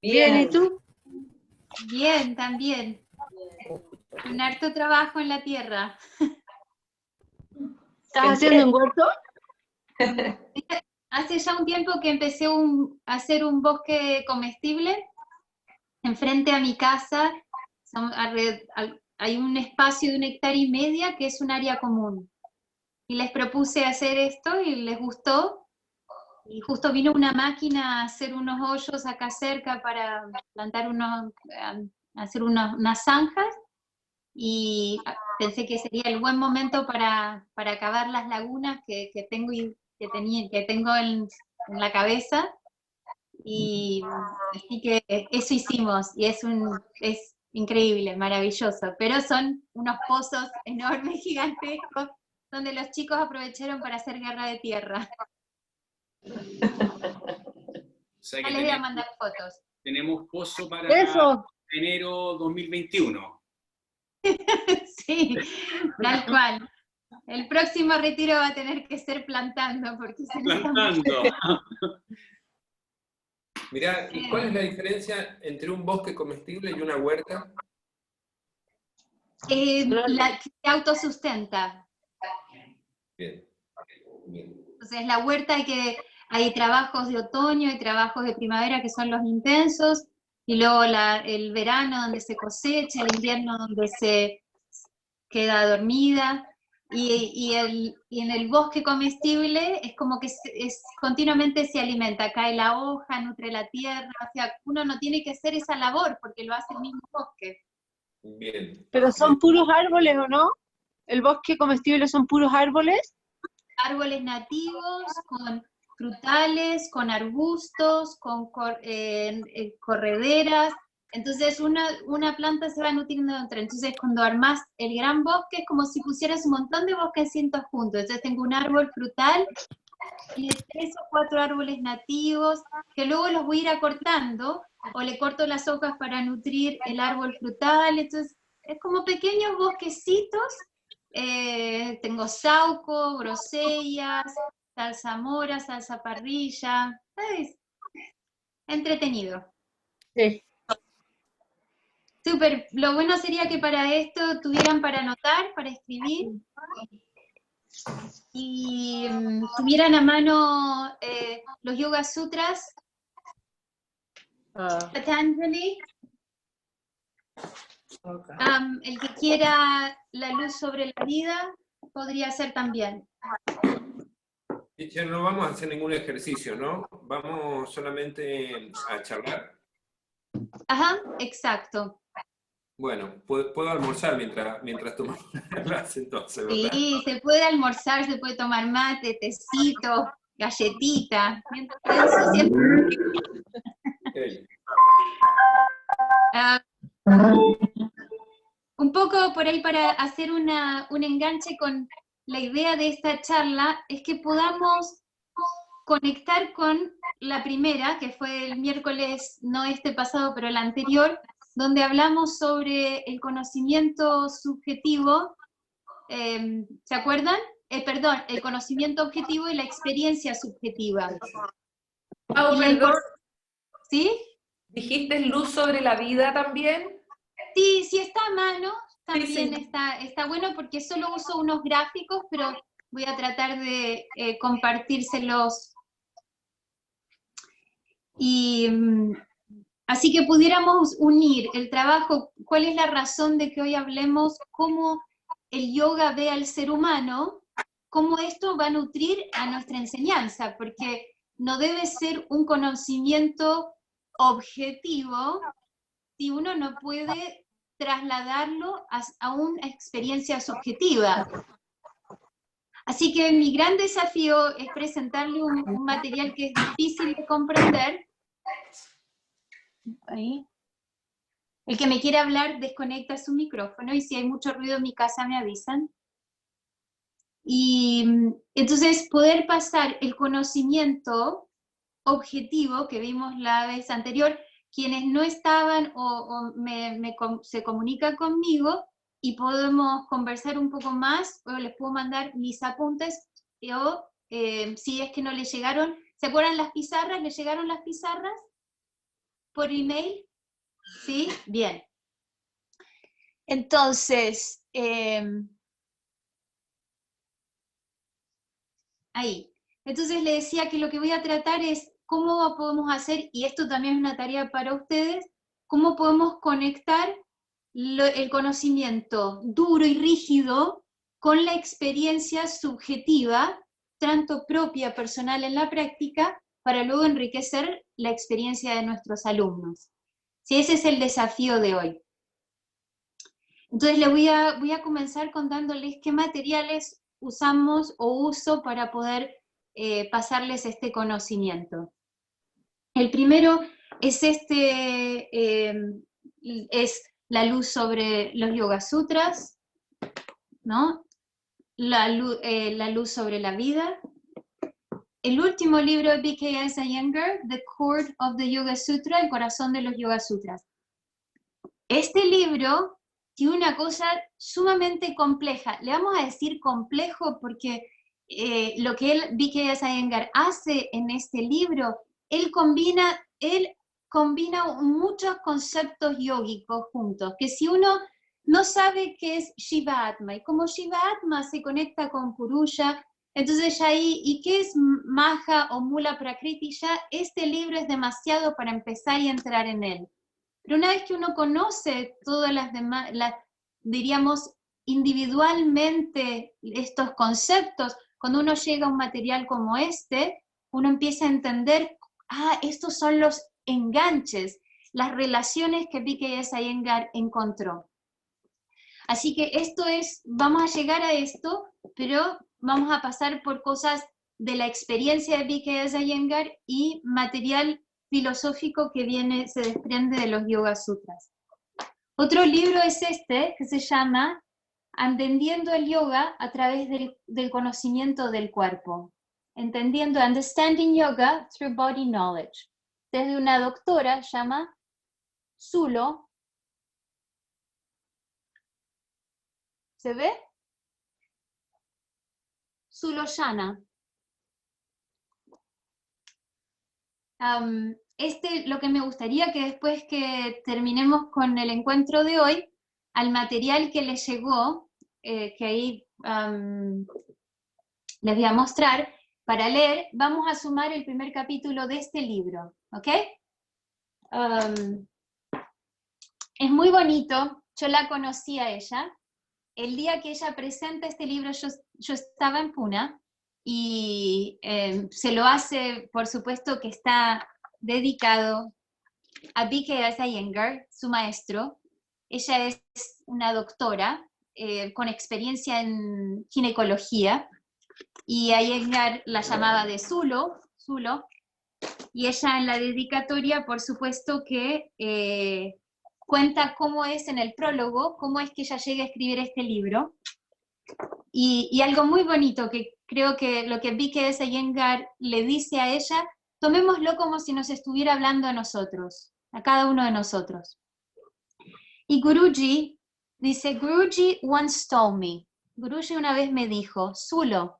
Bien, ¿y Bien, tú? Bien, también. Un harto trabajo en la tierra. ¿Estás haciendo un huerto? Hace ya un tiempo que empecé a hacer un bosque comestible enfrente a mi casa. Hay un espacio de 1,5 hectáreas que es un área común. Y les propuse hacer esto y les gustó. Y justo vino una máquina a hacer unos hoyos acá cerca para plantar hacer unas zanjas. Y pensé que sería el buen momento para cavar las lagunas que tengo en la cabeza, y así que eso hicimos, y es increíble, maravilloso, pero son unos pozos enormes, gigantescos, donde los chicos aprovecharon para hacer guerra de tierra. O sea Ya que les voy a mandar fotos. tenemos pozo para Eso. enero 2021. Sí, tal cual. El próximo retiro va a tener que ser plantando, porque se nos está Plantando. mirá, ¿y cuál es la diferencia entre un bosque comestible y una huerta? La que se autosustenta. Bien, bien. Entonces, la huerta hay trabajos de otoño, hay trabajos de primavera que son los intensos, y luego el verano donde se cosecha, el invierno donde se queda dormida, y en el bosque comestible es como que continuamente se alimenta, cae la hoja, nutre la tierra, o sea, uno no tiene que hacer esa labor porque lo hace el mismo bosque. Bien. ¿Pero son puros árboles o no? ¿El bosque comestible son puros árboles? Árboles nativos, con frutales, con arbustos, con correderas. Entonces una planta se va nutriendo de otra. Entonces cuando armás el gran bosque es como si pusieras un montón de bosquecitos juntos. Entonces tengo un árbol frutal, tiene 3 o 4 árboles nativos, que luego los voy a ir acortando, o le corto las hojas para nutrir el árbol frutal. Entonces es como pequeños bosquecitos. Tengo sauco, grosellas, salsa mora, salsa parrilla. Es entretenido. Sí. Súper. Lo bueno sería que para esto tuvieran para anotar, para escribir, y tuvieran a mano los Yoga Sutras, Patanjali. Okay. El que quiera la luz sobre la vida podría ser también. Ya no vamos a hacer ningún ejercicio, ¿no? Vamos solamente a charlar. Ajá, exacto. Bueno, puedo almorzar mientras tomamos la clase entonces, ¿verdad? Sí, se puede almorzar, se puede tomar mate, tecito, galletita, mientras te ensucian. Okay. Un poco por ahí para hacer un enganche con la idea de esta charla, es que podamos conectar con la primera, que fue el miércoles, no este pasado, pero el anterior, donde hablamos sobre el conocimiento subjetivo. ¿Se acuerdan? Perdón, el conocimiento objetivo y la experiencia subjetiva. Pau, Y perdón, ¿sí? ¿dijiste luz sobre la vida también? Sí, sí está a mano, también Sí. está bueno, porque solo uso unos gráficos, pero voy a tratar de compartírselos. Y así que pudiéramos unir el trabajo. ¿Cuál es la razón de que hoy hablemos cómo el yoga ve al ser humano? ¿Cómo esto va a nutrir a nuestra enseñanza? Porque no debe ser un conocimiento objetivo si uno no puede trasladarlo a una experiencia subjetiva. Así que mi gran desafío es presentarle un material que es difícil de comprender. Ahí. El que me quiere hablar desconecta su micrófono, y si hay mucho ruido en mi casa me avisan. Y entonces poder pasar el conocimiento objetivo que vimos la vez anterior, quienes no estaban se comunican conmigo y podemos conversar un poco más, o les puedo mandar mis apuntes, o si es que no les llegaron. ¿Se acuerdan las pizarras? ¿Les llegaron las pizarras? por email? ¿Sí? Bien. Entonces, ahí. Entonces le decía que lo que voy a tratar es cómo podemos hacer, y esto también es una tarea para ustedes, cómo podemos conectar el conocimiento duro y rígido con la experiencia subjetiva, tanto propia, personal en la práctica, para luego enriquecer la experiencia de nuestros alumnos. Sí, ese es el desafío de hoy. Entonces voy a comenzar contándoles qué materiales usamos o uso para poder pasarles este conocimiento. El primero es es la luz sobre los Yoga Sutras, ¿no? La luz sobre la vida. El último libro de B.K.S. Iyengar, The Cord of the Yoga Sutra, el corazón de los Yoga Sutras. Este libro tiene una cosa sumamente compleja. Le vamos a decir complejo porque lo que B.K.S. Iyengar hace en este libro, él combina muchos conceptos yógicos juntos, que si uno no sabe qué es Shiva-Atma, y como Shiva-Atma se conecta con Purusha, entonces ya ahí, ¿y qué es Maha o Mula Prakriti? Ya este libro es demasiado para empezar y entrar en él. Pero una vez que uno conoce todas las demás, diríamos individualmente estos conceptos, cuando uno llega a un material como este, uno empieza a entender, estos son los enganches, las relaciones que B.K.S. Iyengar encontró. Así que vamos a llegar a esto, pero vamos a pasar por cosas de la experiencia de B.K.S. Iyengar y material filosófico que se desprende de los Yoga Sutras. Otro libro es este, que se llama Entendiendo el Yoga a través del conocimiento del cuerpo. Understanding Yoga Through Body Knowledge. Desde una doctora, llama Sulo. ¿Se ve? Sulochana. Lo que me gustaría que después que terminemos con el encuentro de hoy, al material que les llegó, que ahí les voy a mostrar, para leer, vamos a sumar el primer capítulo de este libro, ¿ok? Es muy bonito, yo la conocí a ella. El día que ella presenta este libro, yo estaba en Pune, y se lo hace, por supuesto, que está dedicado a B.K.S. Iyengar, su maestro. Ella es una doctora con experiencia en ginecología, y a Iyengar la llamaba de Sulo, y ella en la dedicatoria, por supuesto, que cuenta cómo es en el prólogo, cómo es que ella llega a escribir este libro. Y algo muy bonito, que creo que lo que B.K.S. Iyengar le dice a ella, tomémoslo como si nos estuviera hablando a nosotros, a cada uno de nosotros. Y Guruji dice, Guruji once told me, Guruji una vez me dijo, Sulo,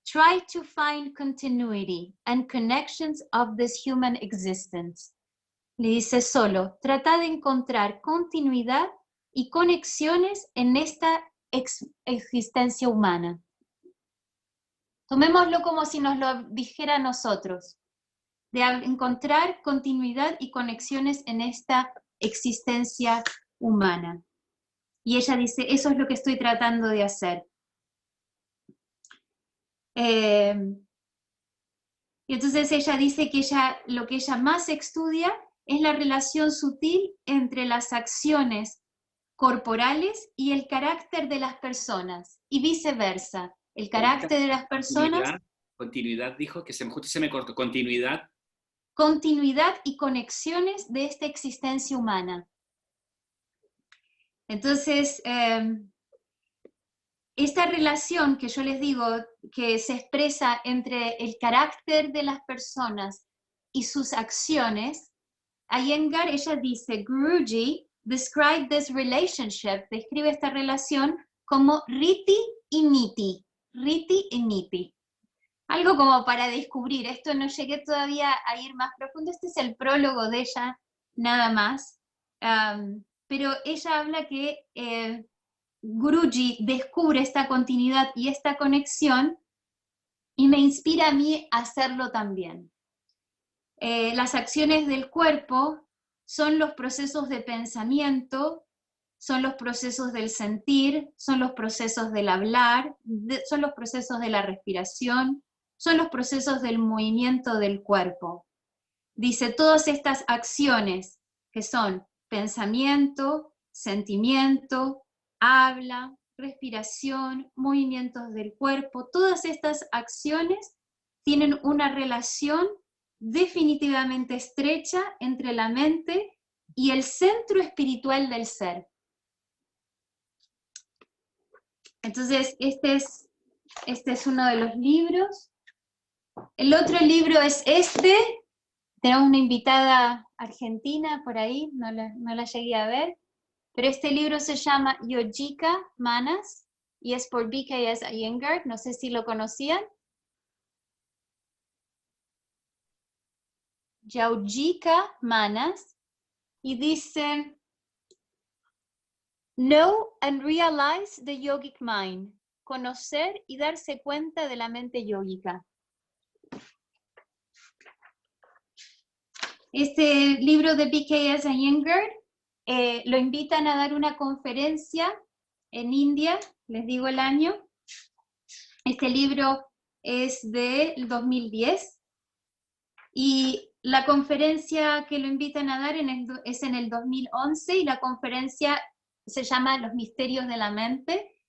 try to find continuity and connections of this human existence. Le dice Solo, trata de encontrar continuidad y conexiones en esta existencia humana. Tomémoslo como si nos lo dijera a nosotros, de encontrar continuidad y conexiones en esta existencia humana. Y ella dice, eso es lo que estoy tratando de hacer. Y entonces ella dice que lo que ella más estudia es la relación sutil entre las acciones corporales y el carácter de las personas, y viceversa. El carácter de las personas... Continuidad dijo, que justo se me cortó. Continuidad. Continuidad y conexiones de esta existencia humana. Entonces, esta relación que yo les digo, que se expresa entre el carácter de las personas y sus acciones, Iyengar, ella dice, Guruji describe this relationship, describe esta relación como Riti y Niti. Riti y Niti. Algo como para descubrir, esto no llegué todavía a ir más profundo, este es el prólogo de ella nada más. Pero ella habla que Guruji descubre esta continuidad y esta conexión y me inspira a mí a hacerlo también. Las acciones del cuerpo son los procesos de pensamiento, son los procesos del sentir, son los procesos del hablar, son los procesos de la respiración, son los procesos del movimiento del cuerpo. Dice, todas estas acciones que son pensamiento, sentimiento, habla, respiración, movimientos del cuerpo, todas estas acciones tienen una relación definitivamente estrecha entre la mente y el centro espiritual del ser. Entonces, este es uno de los libros. El otro libro es este. Tenemos una invitada argentina por ahí, no la llegué a ver. Pero este libro se llama Yogica Manas y es por B.K.S. Iyengar. No sé si lo conocían. Yogica Manas. Y dice, Know and realize the yogic mind. Conocer y darse cuenta de la mente yógica. Este libro de B.K.S. Iyengar lo invitan a dar una conferencia en India, les digo el año. Este libro es del 2010 y la conferencia que lo invitan a dar es en el 2011 y la conferencia se llama Los Misterios de la Mente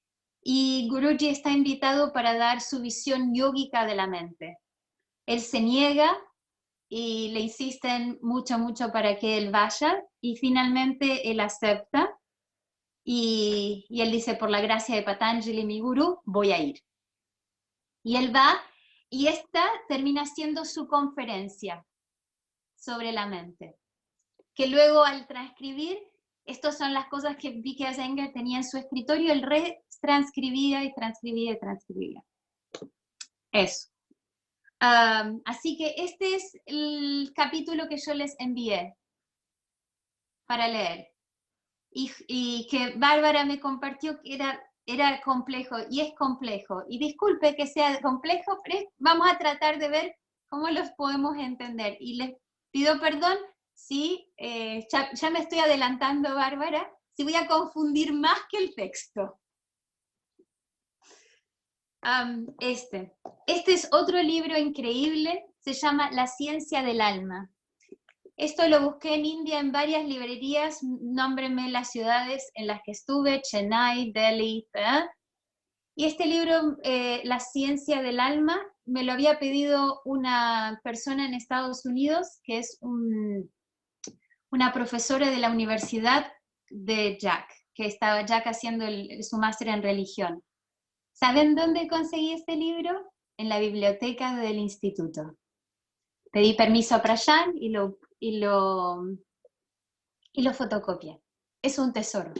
y Guruji está invitado para dar su visión yógica de la mente. Él se niega y le insisten mucho para que él vaya, y finalmente él acepta, y él dice, por la gracia de Patanjali, mi gurú, voy a ir. Y él va, y esta termina siendo su conferencia sobre la mente, que luego al transcribir, estas son las cosas que B.K.S. Iyengar tenía en su escritorio, él retranscribía y transcribía. Eso. Así que este es el capítulo que yo les envié para leer y que Bárbara me compartió que era complejo y es complejo, y disculpe que sea complejo, pero vamos a tratar de ver cómo los podemos entender, y les pido perdón si ya me estoy adelantando, Bárbara, si voy a confundir más que el texto. Este es otro libro increíble, se llama La Ciencia del Alma. Esto lo busqué en India en varias librerías, nómbrenme las ciudades en las que estuve, Chennai, Delhi, y este libro, La Ciencia del Alma, me lo había pedido una persona en Estados Unidos, que es una profesora de la Universidad de Jack, que estaba Jack haciendo su máster en religión. ¿Saben dónde conseguí este libro? En la biblioteca del instituto. Pedí permiso a Prayan y lo fotocopié. Es un tesoro.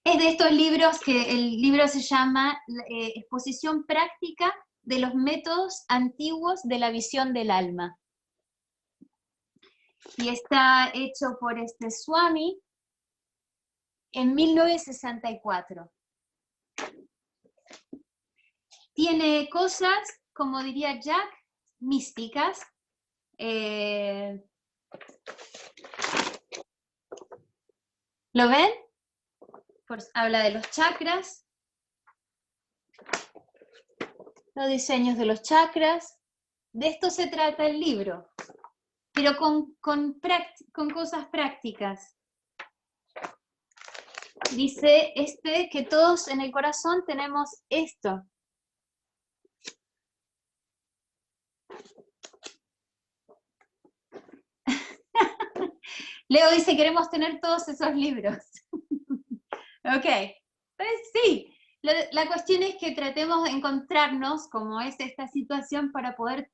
Es de estos libros que el libro se llama Exposición práctica de los métodos antiguos de la visión del alma. Y está hecho por este Swami en 1964. Tiene cosas, como diría Jack, místicas. ¿Lo ven? Habla de los chakras, los diseños de los chakras. De esto se trata el libro, pero con cosas prácticas. Dice que todos en el corazón tenemos esto. Leo dice, queremos tener todos esos libros. Ok, entonces sí, la cuestión es que tratemos de encontrarnos como es esta situación para poder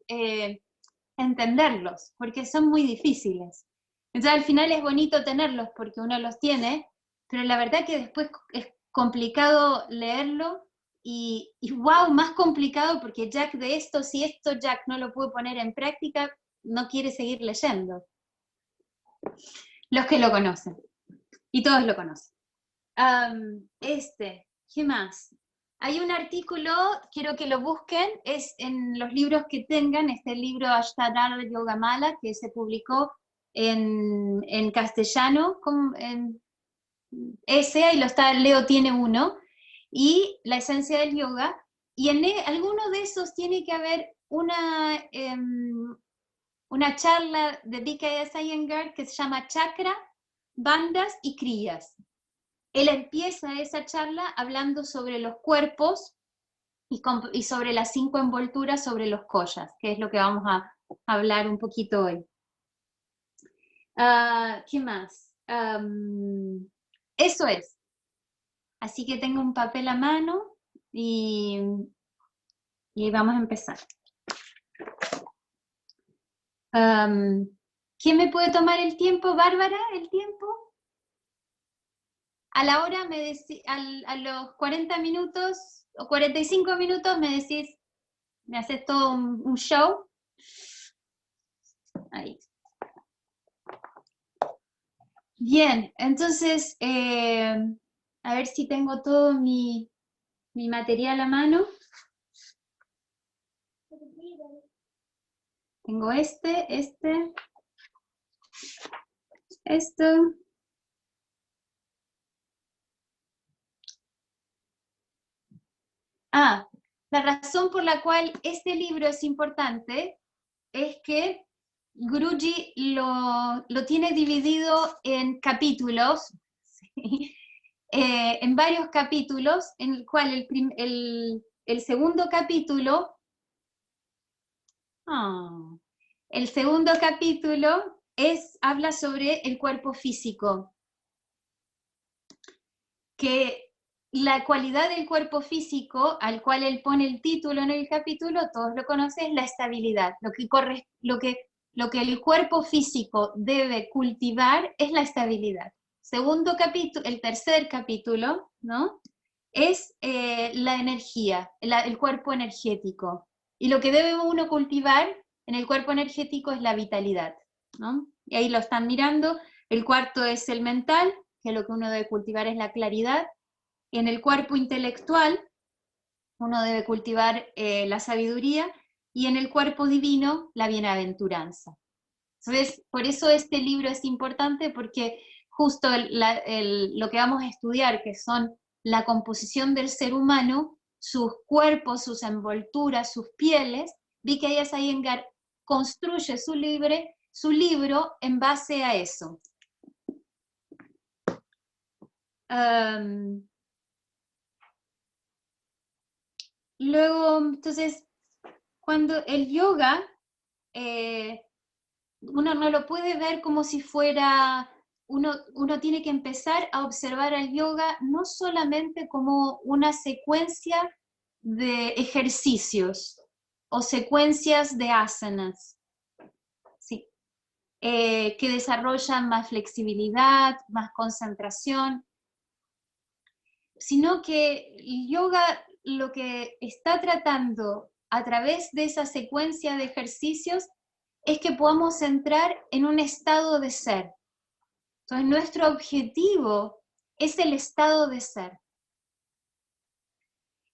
entenderlos, porque son muy difíciles. Entonces al final es bonito tenerlos porque uno los tiene, pero la verdad que después es complicado leerlo y wow, más complicado porque Jack de esto, si esto Jack no lo puede poner en práctica, no quiere seguir leyendo. Los que lo conocen. Y todos lo conocen. ¿Qué más? Hay un artículo, quiero que lo busquen, es en los libros que tengan, el libro Ashtadhara Yogamala, que se publicó en castellano, ahí lo está, Leo tiene uno, y La esencia del yoga, y en alguno de esos tiene que haber una charla de B.K.S. Iyengar que se llama Chakra, Bandas y Kriyas. Él empieza esa charla hablando sobre los cuerpos y sobre las 5 envolturas sobre los koshas, que es lo que vamos a hablar un poquito hoy. ¿Qué más? Eso es. Así que tengo un papel a mano y vamos a empezar. ¿Quién me puede tomar el tiempo? ¿Bárbara, el tiempo? A la hora, a los 40 minutos o 45 minutos me decís, me haces todo un show. Ahí. Bien, entonces, a ver si tengo todo mi material a mano. Tengo esto. La razón por la cual este libro es importante es que Guruji lo tiene dividido en capítulos, ¿sí? En varios capítulos, en el cual el segundo capítulo, habla sobre el cuerpo físico, que la cualidad del cuerpo físico, al cual él pone el título en el capítulo, todos lo conocen, es la estabilidad. Lo que el cuerpo físico debe cultivar es la estabilidad. El tercer capítulo, ¿no? Es la energía, el cuerpo energético. Y lo que debe uno cultivar en el cuerpo energético es la vitalidad, ¿no? Y ahí lo están mirando. El cuarto es el mental, que lo que uno debe cultivar es la claridad. En el cuerpo intelectual, uno debe cultivar la sabiduría, y en el cuerpo divino, la bienaventuranza. Entonces, por eso este libro es importante, porque justo lo que vamos a estudiar, que son la composición del ser humano, sus cuerpos, sus envolturas, sus pieles, B.K.S. Iyengar construye su libro en base a eso. Luego, entonces, cuando el yoga, uno no lo puede ver como si fuera, uno tiene que empezar a observar al yoga no solamente como una secuencia de ejercicios o secuencias de asanas, ¿sí? Que desarrollan más flexibilidad, más concentración, sino que el yoga lo que está tratando a través de esa secuencia de ejercicios es que podamos entrar en un estado de ser. Entonces, nuestro objetivo es el estado de ser.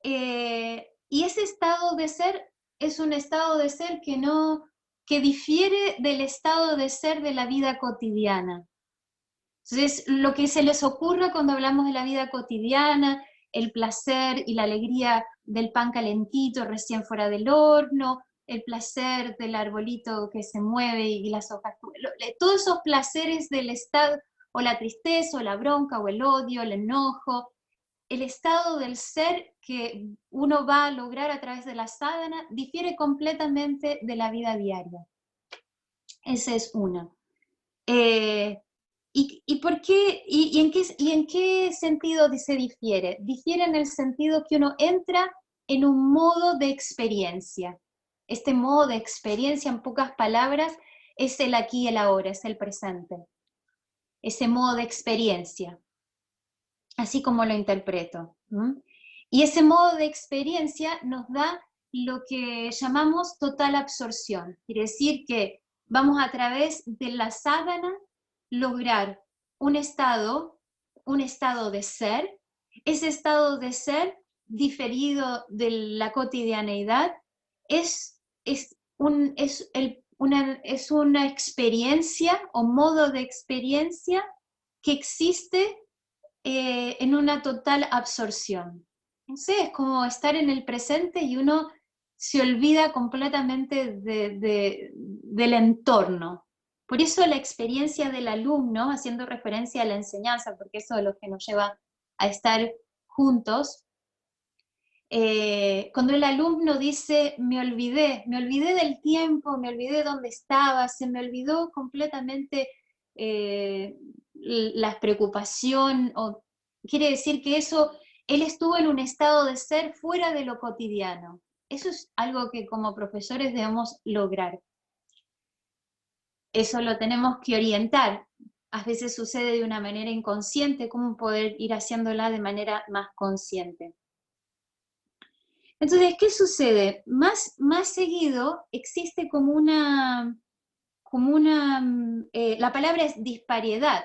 Y ese estado de ser es un estado de ser que difiere del estado de ser de la vida cotidiana. Entonces, lo que se les ocurra cuando hablamos de la vida cotidiana, el placer y la alegría del pan calentito recién fuera del horno, el placer del arbolito que se mueve y las hojas, todos esos placeres del estado, o la tristeza, o la bronca, o el odio, el enojo, el estado del ser que uno va a lograr a través de la sadhana, difiere completamente de la vida diaria. Ese es uno. ¿Y por qué? ¿Y en qué sentido se difiere? Difiere en el sentido que uno entra en un modo de experiencia. Este modo de experiencia, en pocas palabras, es el aquí y el ahora, es el presente. Ese modo de experiencia, así como lo interpreto. Y ese modo de experiencia nos da lo que llamamos total absorción. Quiere decir que vamos a través de la sadhana lograr un estado de ser. Ese estado de ser diferido de la cotidianeidad es una experiencia o modo de experiencia que existe en una total absorción. No sé, es como estar en el presente y uno se olvida completamente del entorno. Por eso la experiencia del alumno, haciendo referencia a la enseñanza, porque eso es lo que nos lleva a estar juntos, cuando el alumno dice, me olvidé del tiempo, me olvidé de dónde estaba, se me olvidó completamente la preocupación, quiere decir que él estuvo en un estado de ser fuera de lo cotidiano. Eso es algo que como profesores debemos lograr. Eso lo tenemos que orientar. A veces sucede de una manera inconsciente, ¿cómo poder ir haciéndola de manera más consciente? Entonces, ¿qué sucede? Más seguido existe la palabra es disparidad,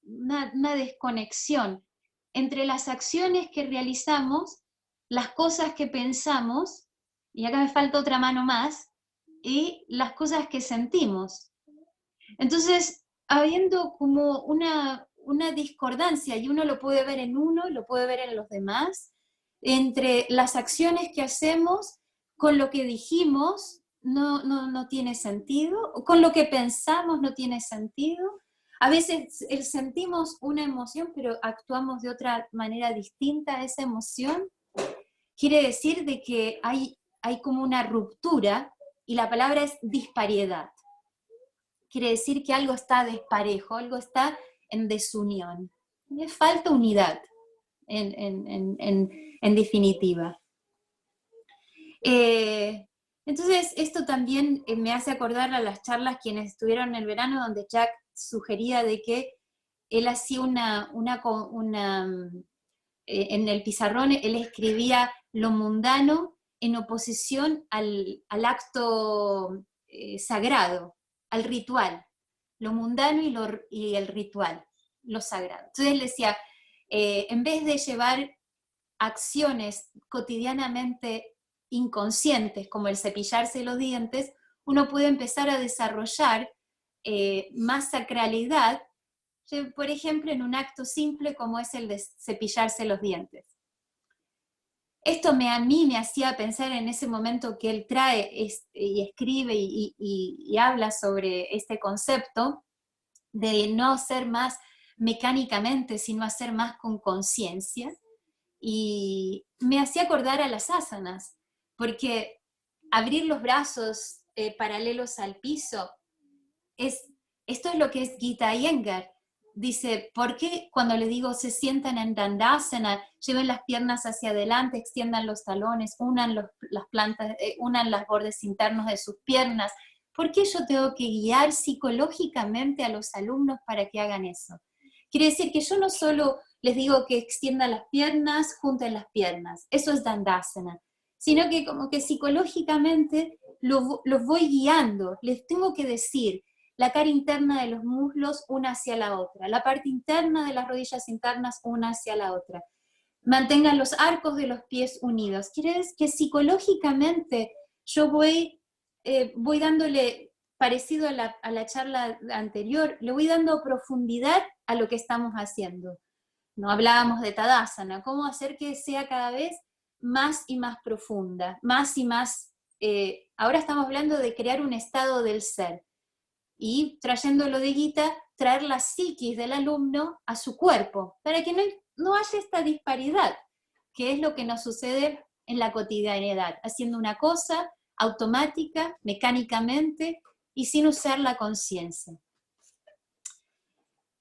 una desconexión entre las acciones que realizamos, las cosas que pensamos, y acá me falta otra mano más, y las cosas que sentimos. Entonces, habiendo como una discordancia, y uno lo puede ver en uno, lo puede ver en los demás, entre las acciones que hacemos con lo que dijimos no tiene sentido, o con lo que pensamos no tiene sentido. A veces sentimos una emoción, pero actuamos de otra manera distinta a esa emoción. Quiere decir de que hay como una ruptura, y la palabra es disparidad. Quiere decir que algo está desparejo, algo está en desunión. Le falta unidad, en definitiva. Entonces, esto también me hace acordar a las charlas quienes estuvieron en el verano, donde Jack sugería de que él hacía en el pizarrón, él escribía lo mundano en oposición al acto sagrado, al ritual, lo mundano y el ritual, lo sagrado. Entonces él decía, en vez de llevar acciones cotidianamente inconscientes, como el cepillarse los dientes, uno puede empezar a desarrollar más sacralidad, por ejemplo, en un acto simple como es el de cepillarse los dientes. Esto a mí me hacía pensar en ese momento que él trae y escribe y habla sobre este concepto de no hacer más mecánicamente, sino hacer más con conciencia. Y me hacía acordar a las asanas, porque abrir los brazos paralelos al piso, esto es lo que es Gita Iyengar. Dice, ¿por qué cuando le digo se sientan en Dandasana, lleven las piernas hacia adelante, extiendan los talones, unan las bordes internos de sus piernas? ¿Por qué yo tengo que guiar psicológicamente a los alumnos para que hagan eso? Quiere decir que yo no solo les digo que extiendan las piernas, junten las piernas, eso es Dandasana, sino que como que psicológicamente los voy guiando, les tengo que decir, la cara interna de los muslos una hacia la otra, la parte interna de las rodillas internas una hacia la otra. Mantengan los arcos de los pies unidos. Quiere decir que psicológicamente yo voy dándole, parecido a la charla anterior, le voy dando profundidad a lo que estamos haciendo. No hablábamos de Tadasana, cómo hacer que sea cada vez más y más profunda, más y más, ahora estamos hablando de crear un estado del ser. Y trayéndolo de Gita, traer la psiquis del alumno a su cuerpo, para que no haya esta disparidad, que es lo que nos sucede en la cotidianidad, haciendo una cosa automática, mecánicamente, y sin usar la conciencia.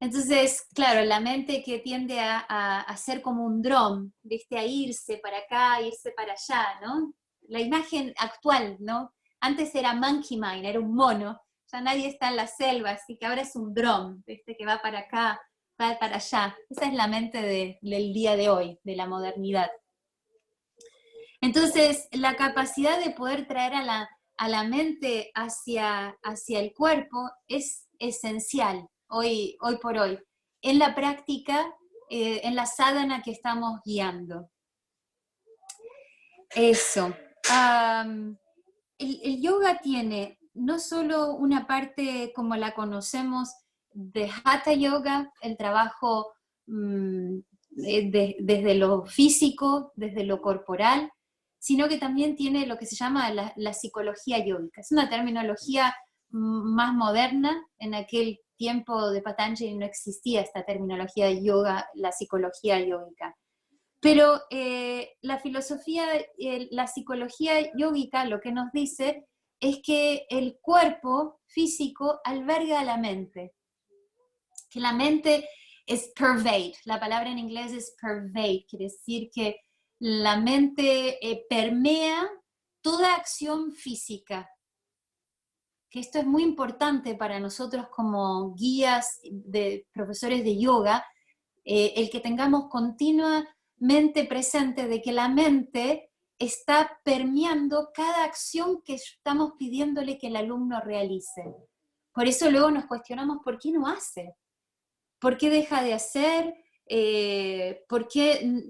Entonces, claro, la mente que tiende a ser como un dron, ¿viste? A irse para acá, irse para allá, ¿no? La imagen actual, ¿no? Antes era monkey mind, era un mono, ya nadie está en la selva, así que ahora es un dron, ¿viste? Que va para acá, va para allá. Esa es la mente del día de hoy, de la modernidad. Entonces, la capacidad de poder traer a la mente hacia el cuerpo es esencial. hoy por hoy, en la práctica, en la sadhana que estamos guiando. Eso. El yoga tiene no solo una parte como la conocemos de Hatha Yoga, el trabajo desde lo físico, desde lo corporal, sino que también tiene lo que se llama la psicología yógica. Es una terminología más moderna. En aquel tiempo de Patanjali no existía esta terminología de yoga, la psicología yógica. Pero la psicología yógica lo que nos dice es que el cuerpo físico alberga a la mente, que la mente es pervade, la palabra en inglés es pervade, quiere decir que la mente permea toda acción física, que esto es muy importante para nosotros como guías, profesores de yoga, el que tengamos continuamente presente de que la mente está permeando cada acción que estamos pidiéndole que el alumno realice. Por eso luego nos cuestionamos por qué no hace, por qué deja de hacer, por qué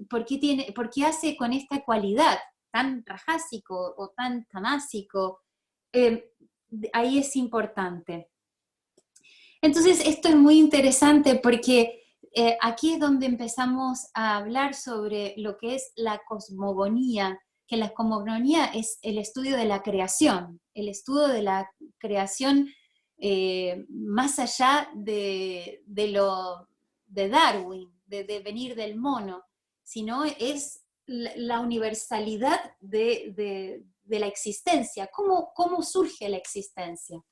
hace con esta cualidad tan rajásico o tan tamásico. Ahí es importante. Entonces esto es muy interesante porque aquí es donde empezamos a hablar sobre lo que es la cosmogonía, que la cosmogonía es el estudio de la creación, el estudio de la creación más allá de Darwin, de venir del mono, sino es la universalidad de la existencia. ¿Cómo surge la existencia?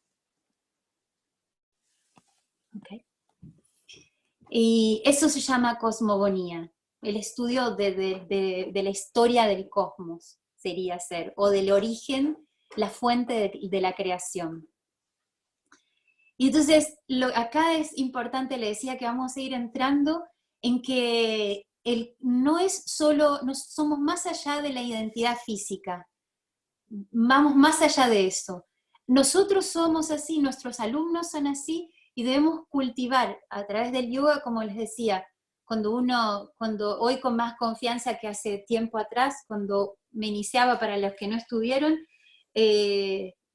Okay. Y eso se llama cosmogonía, el estudio de la historia del cosmos, sería ser, o del origen, la fuente de la creación. Y entonces, acá es importante, le decía que vamos a ir entrando en que no somos más allá de la identidad física, vamos más allá de eso. Nosotros somos así, nuestros alumnos son así, y debemos cultivar a través del yoga, como les decía, cuando hoy con más confianza que hace tiempo atrás, cuando me iniciaba para los que no estuvieron,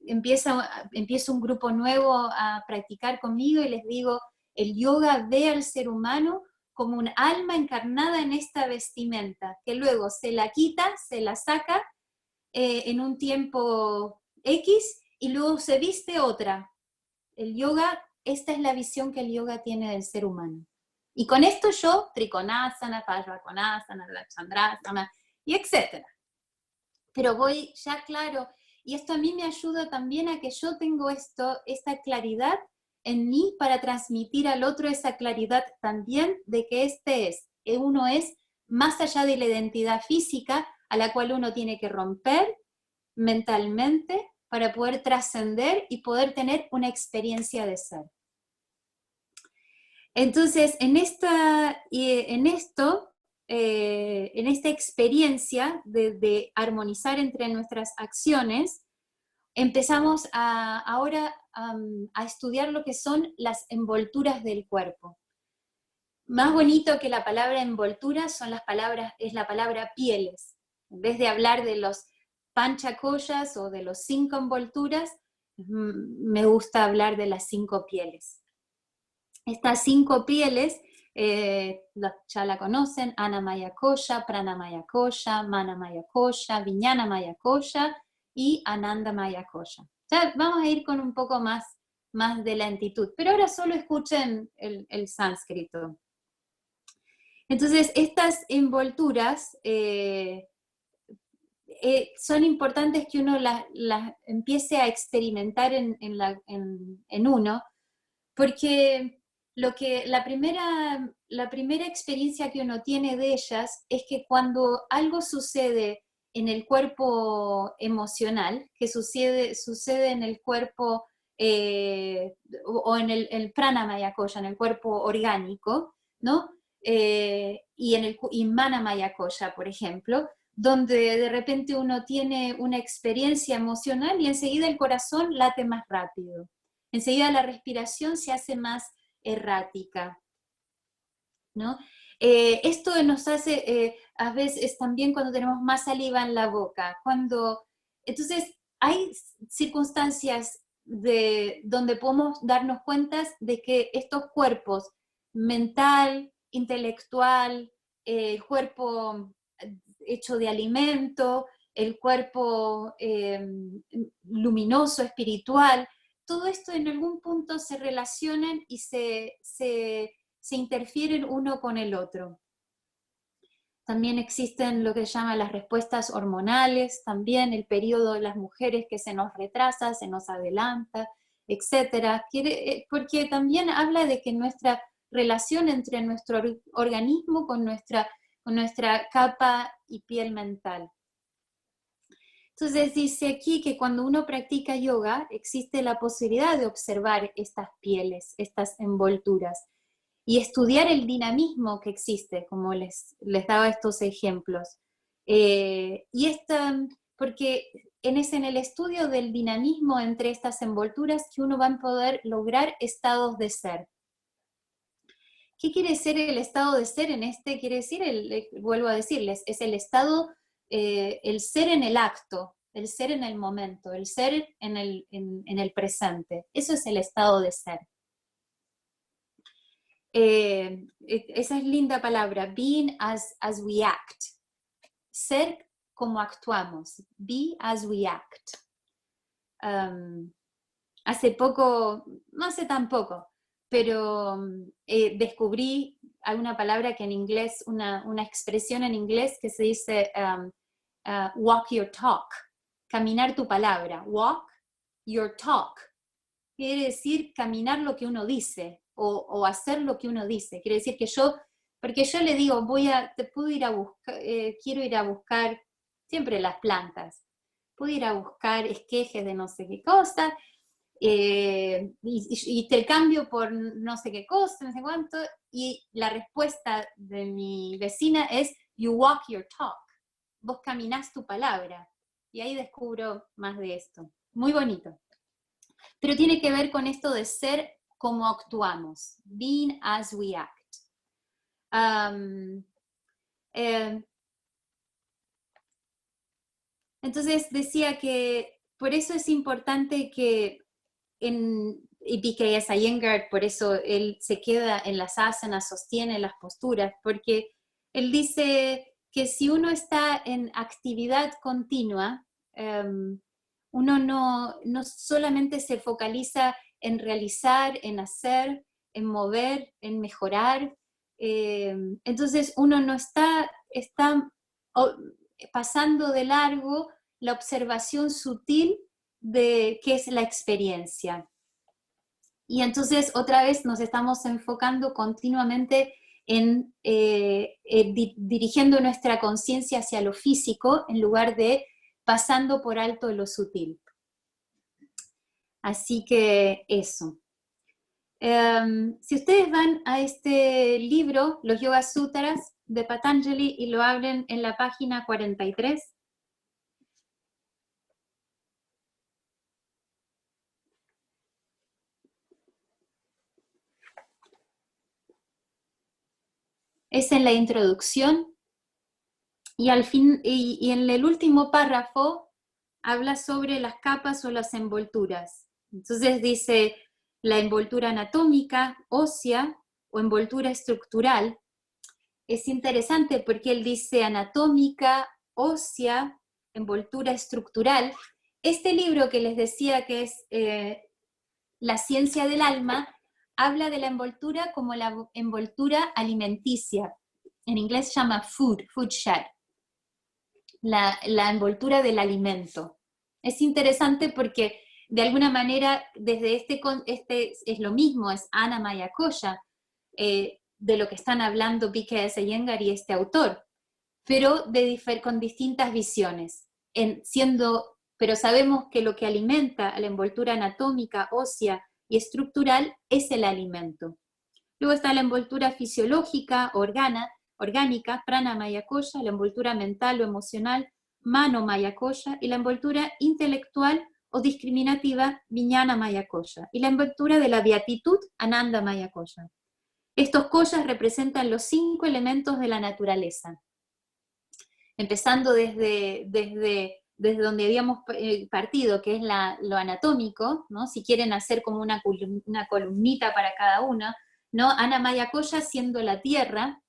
empiezo un grupo nuevo a practicar conmigo y les digo, el yoga ve al ser humano como un alma encarnada en esta vestimenta, que luego se la quita, se la saca en un tiempo X y luego se viste otra. El yoga, esta es la visión que el yoga tiene del ser humano. Y con esto yo, Trikonasana, Parsvakonasana, Chandrasana, y etc. Pero voy ya claro, y esto a mí me ayuda también a que yo tengo esta claridad en mí para transmitir al otro esa claridad también de que uno es más allá de la identidad física a la cual uno tiene que romper mentalmente para poder trascender y poder tener una experiencia de ser. Entonces, en esta experiencia de armonizar entre nuestras acciones, empezamos ahora a estudiar lo que son las envolturas del cuerpo. Más bonito que la palabra envoltura es la palabra pieles. En vez de hablar de los panchakoshas o de los 5 envolturas, me gusta hablar de las 5 pieles. Estas 5 pieles, ya la conocen, Annamaya Kosha, Pranamaya Kosha, Manamaya Kosha, Vijnanamaya Kosha y Anandamaya Kosha. Ya vamos a ir con un poco más de lentitud, pero ahora solo escuchen el sánscrito. Entonces, estas envolturas son importantes que uno las empiece a experimentar en uno, porque la primera experiencia que uno tiene de ellas es que cuando algo sucede en el cuerpo emocional, que sucede en el cuerpo o en el pranamaya kosha, en el cuerpo orgánico, ¿no? Y en el manamaya kosha, por ejemplo, donde de repente uno tiene una experiencia emocional y enseguida el corazón late más rápido. Enseguida la respiración se hace más errática, ¿no? Esto nos hace, a veces también cuando tenemos más saliva en la boca, entonces hay circunstancias donde podemos darnos cuenta de que estos cuerpos, mental, intelectual, el cuerpo hecho de alimento, el cuerpo luminoso, espiritual, todo esto en algún punto se relacionan y se interfieren uno con el otro. También existen lo que se llama las respuestas hormonales, también el periodo de las mujeres que se nos retrasa, se nos adelanta, etc. Porque también habla de que nuestra relación entre nuestro organismo con nuestra capa y piel mental. Entonces dice aquí que cuando uno practica yoga existe la posibilidad de observar estas pieles, estas envolturas, y estudiar el dinamismo que existe, como les daba estos ejemplos. Porque en el estudio del dinamismo entre estas envolturas que uno va a poder lograr estados de ser. ¿Qué quiere decir el estado de ser? Quiere decir, vuelvo a decirles, es el estado, el ser en el acto, el ser en el momento, el ser en el presente. Eso es el estado de ser. Esa es linda palabra, being as we act. Ser como actuamos, be as we act. Hace poco, no hace tan poco, pero descubrí alguna palabra que en inglés, una expresión en inglés que se dice walk your talk, caminar tu palabra, walk your talk. Quiere decir caminar lo que uno dice, o hacer lo que uno dice. Quiere decir que porque yo le digo, quiero ir a buscar siempre las plantas, puedo ir a buscar esquejes de no sé qué cosa, y te cambio por no sé qué cosa, no sé cuánto, y la respuesta de mi vecina es, you walk your talk, vos caminás tu palabra, y ahí descubro más de esto. Muy bonito. Pero tiene que ver con esto de ser como actuamos, being as we act. Entonces decía que por eso es importante que y BKS Iyengar, por eso él se queda en las asanas, sostiene las posturas, porque él dice que si uno está en actividad continua, uno no solamente se focaliza en realizar, en hacer, en mover, en mejorar, entonces uno no está pasando de largo la observación sutil de qué es la experiencia. Y entonces otra vez nos estamos enfocando continuamente en dirigiendo nuestra conciencia hacia lo físico en lugar de pasando por alto lo sutil. Así que eso. Si ustedes van a este libro, los Yoga Sutras de Patanjali, y lo abren en la página 43, es en la introducción, y en el último párrafo habla sobre las capas o las envolturas. Entonces dice la envoltura anatómica, ósea o envoltura estructural. Es interesante porque él dice anatómica, ósea, envoltura estructural. Este libro que les decía que es La ciencia del alma, habla de la envoltura como la envoltura alimenticia. En inglés se llama food shell. La envoltura del alimento. Es interesante porque de alguna manera desde este es lo mismo, es Annamaya Koya, de lo que están hablando BKS Iyengar y este autor, pero con distintas visiones, pero sabemos que lo que alimenta a la envoltura anatómica, ósea y estructural es el alimento. Luego está la envoltura fisiológica, orgánica, Pranamaya Koya, la envoltura mental o emocional, Manomaya Koya, y la envoltura intelectual o discriminativa, Vijnana Maya Koya, y la envoltura de la beatitud, Ananda Maya Koya. Estos koyas representan los 5 elementos de la naturaleza, empezando desde donde habíamos partido, que es lo anatómico, ¿no? Si quieren hacer como una columnita para cada uno, ¿no? Annamaya Koya siendo la tierra,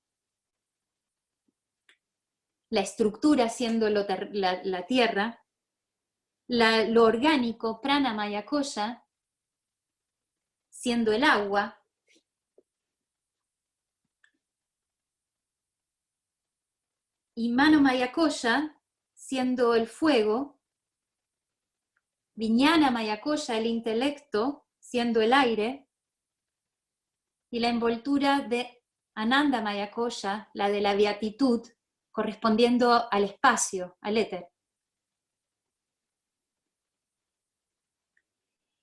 la estructura siendo la tierra, lo orgánico, Pranamaya Koya, siendo el agua, y Manomaya Koya, siendo el fuego, Vijnana Maya Koya, el intelecto, siendo el aire, y la envoltura de Ananda Maya Koya, la de la beatitud, correspondiendo al espacio, al éter.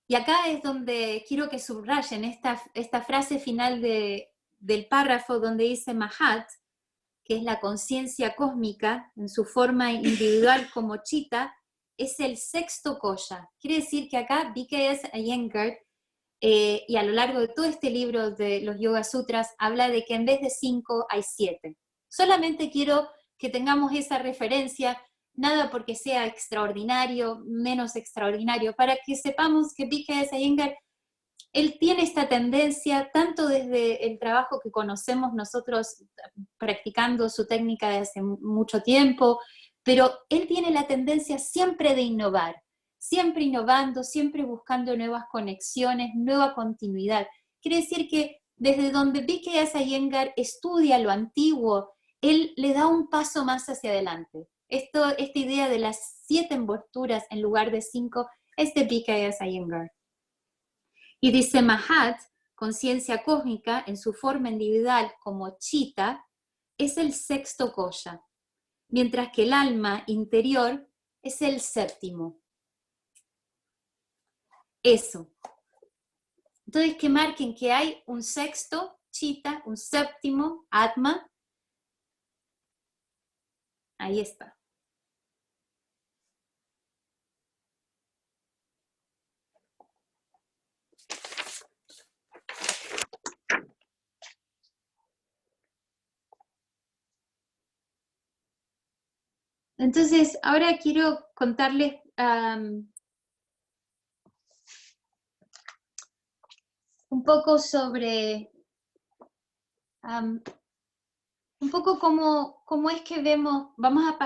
Y acá es donde quiero que subrayen esta frase final del párrafo donde dice Mahat, que es la conciencia cósmica en su forma individual como Chitta, es el 6º koya. Quiere decir que acá B.K.S. Iyengar, y a lo largo de todo este libro de los Yoga Sutras, habla de que en vez de 5 hay 7. Solamente quiero que tengamos esa referencia, nada porque sea extraordinario, menos extraordinario, para que sepamos que B.K.S. Iyengar, él tiene esta tendencia, tanto desde el trabajo que conocemos nosotros practicando su técnica de hace mucho tiempo, pero él tiene la tendencia siempre de innovar, siempre innovando, siempre buscando nuevas conexiones, nueva continuidad. Quiere decir que desde donde B.K.S. Iyengar estudia lo antiguo, él le da un paso más hacia adelante. Esta idea de las 7 envolturas en lugar de 5 es de B.K.S. Iyengar. Y dice Mahat, conciencia cósmica en su forma individual como Chitta, es el 6º koya, mientras que el alma interior es el 7º. Eso. Entonces que marquen que hay un 6º Chitta, un 7º Atma. Ahí está. Entonces, ahora quiero contarles un poco sobre, un poco cómo es que vemos, vamos a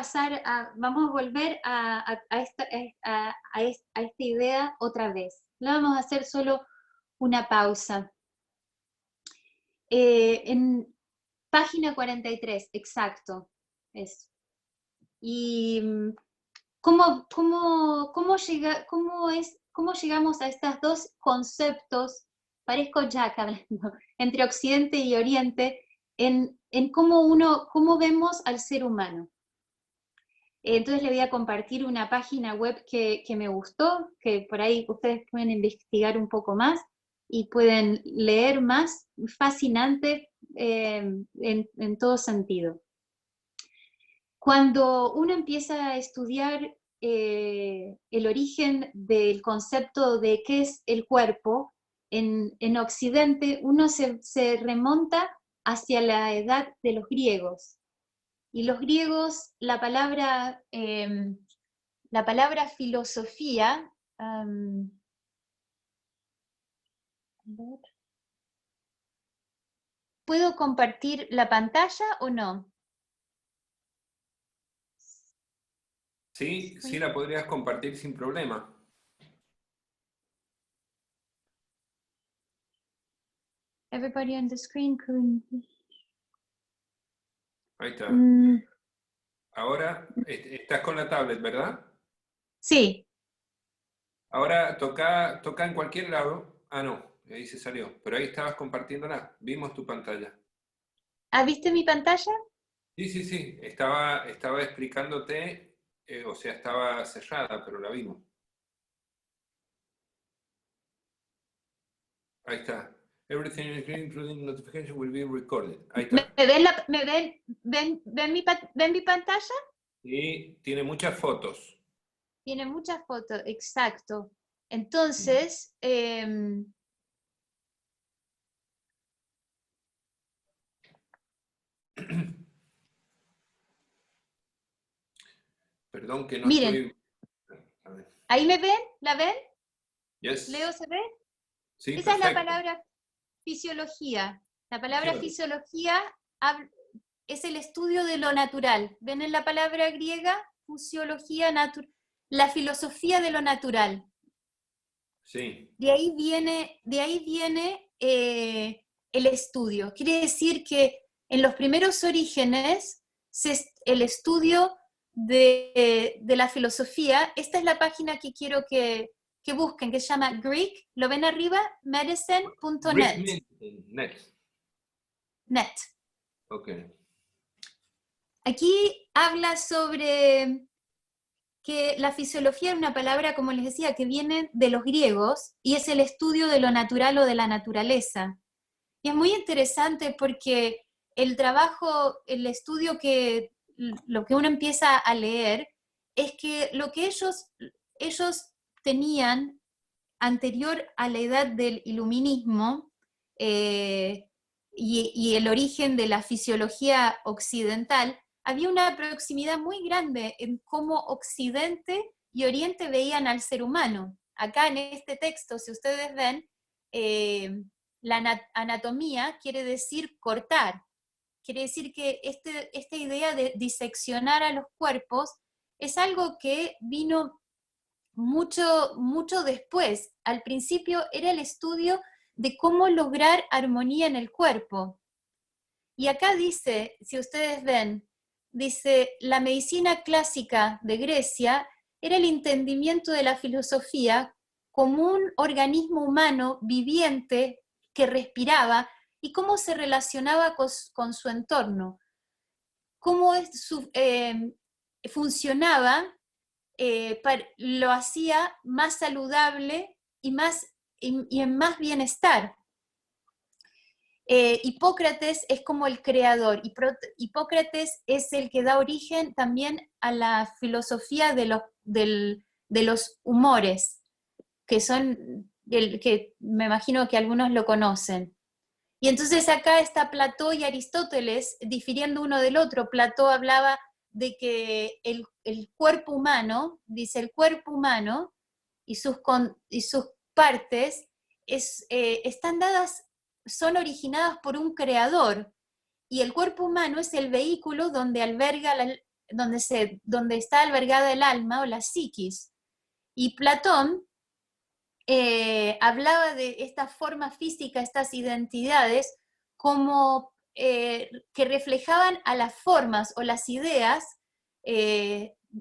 volver a esta idea otra vez. Le vamos a hacer solo una pausa. En página 43, exacto, eso. Y cómo llegamos a estos 2 conceptos, parezco Jack hablando, entre Occidente y Oriente, en cómo vemos al ser humano. Entonces le voy a compartir una página web que me gustó, que por ahí ustedes pueden investigar un poco más y pueden leer más, fascinante en todo sentido. Cuando uno empieza a estudiar el origen del concepto de qué es el cuerpo, en Occidente uno se remonta hacia la edad de los griegos. Y los griegos, la palabra filosofía, ¿puedo compartir la pantalla o no? Sí, sí la podrías compartir sin problema. Everybody on the screen could... Ahí está. Ahora estás con la tablet, ¿verdad? Sí. Ahora toca en cualquier lado. Ah, no, ahí se salió. Pero ahí estabas compartiéndola. Vimos tu pantalla. ¿Ah, viste mi pantalla? Sí, sí, sí. Estaba explicándote, o sea, estaba cerrada, pero la vimos. Ahí está. Everything is green, including notification, will be recorded. Ahí está. ¿Ven mi pantalla? Sí, tiene muchas fotos. Tiene muchas fotos, exacto. Entonces, Perdón que no miren, estoy... A ver. ¿ahí me ven? ¿La ven? Yes. ¿Leo se ve? Sí, Esa es la perfecto. palabra fisiología. La palabra Fisiología. fisiología es el estudio de lo natural. ¿Ven en la palabra griega? Fisiología, la filosofía de lo natural. Sí. De ahí viene el estudio. Quiere decir que en los primeros orígenes, el estudio de la filosofía, esta es la página que quiero que busquen, que se llama Greek, ¿lo ven arriba? Medicine.net. Net. Ok. Aquí habla sobre que la fisiología es una palabra, como les decía, que viene de los griegos y es el estudio de lo natural o de la naturaleza. Y es muy interesante porque el trabajo, el estudio lo que uno empieza a leer es que lo que ellos tenían anterior a la edad del iluminismo y el origen de la fisiología occidental, había una proximidad muy grande en cómo Occidente y Oriente veían al ser humano. Acá en este texto, si ustedes ven, la anatomía quiere decir cortar, quiere decir que esta idea de diseccionar a los cuerpos es algo que vino mucho después. Al principio era el estudio de cómo lograr armonía en el cuerpo. Y acá dice, si ustedes ven, dice, la medicina clásica de Grecia era el entendimiento de la filosofía como un organismo humano viviente que respiraba y cómo se relacionaba con su entorno, cómo funcionaba, lo hacía más saludable y en más bienestar. Hipócrates es como el creador, Hipócrates es el que da origen también a la filosofía de los humores, que que me imagino que algunos lo conocen. Y entonces acá está Platón y Aristóteles difiriendo uno del otro. Platón hablaba de que el cuerpo humano, dice el cuerpo humano y sus partes están dadas, son originadas por un creador, y el cuerpo humano es el vehículo donde donde está albergada el alma o la psiquis. Y Platón hablaba de esta forma física, estas identidades, como que reflejaban a las formas o las ideas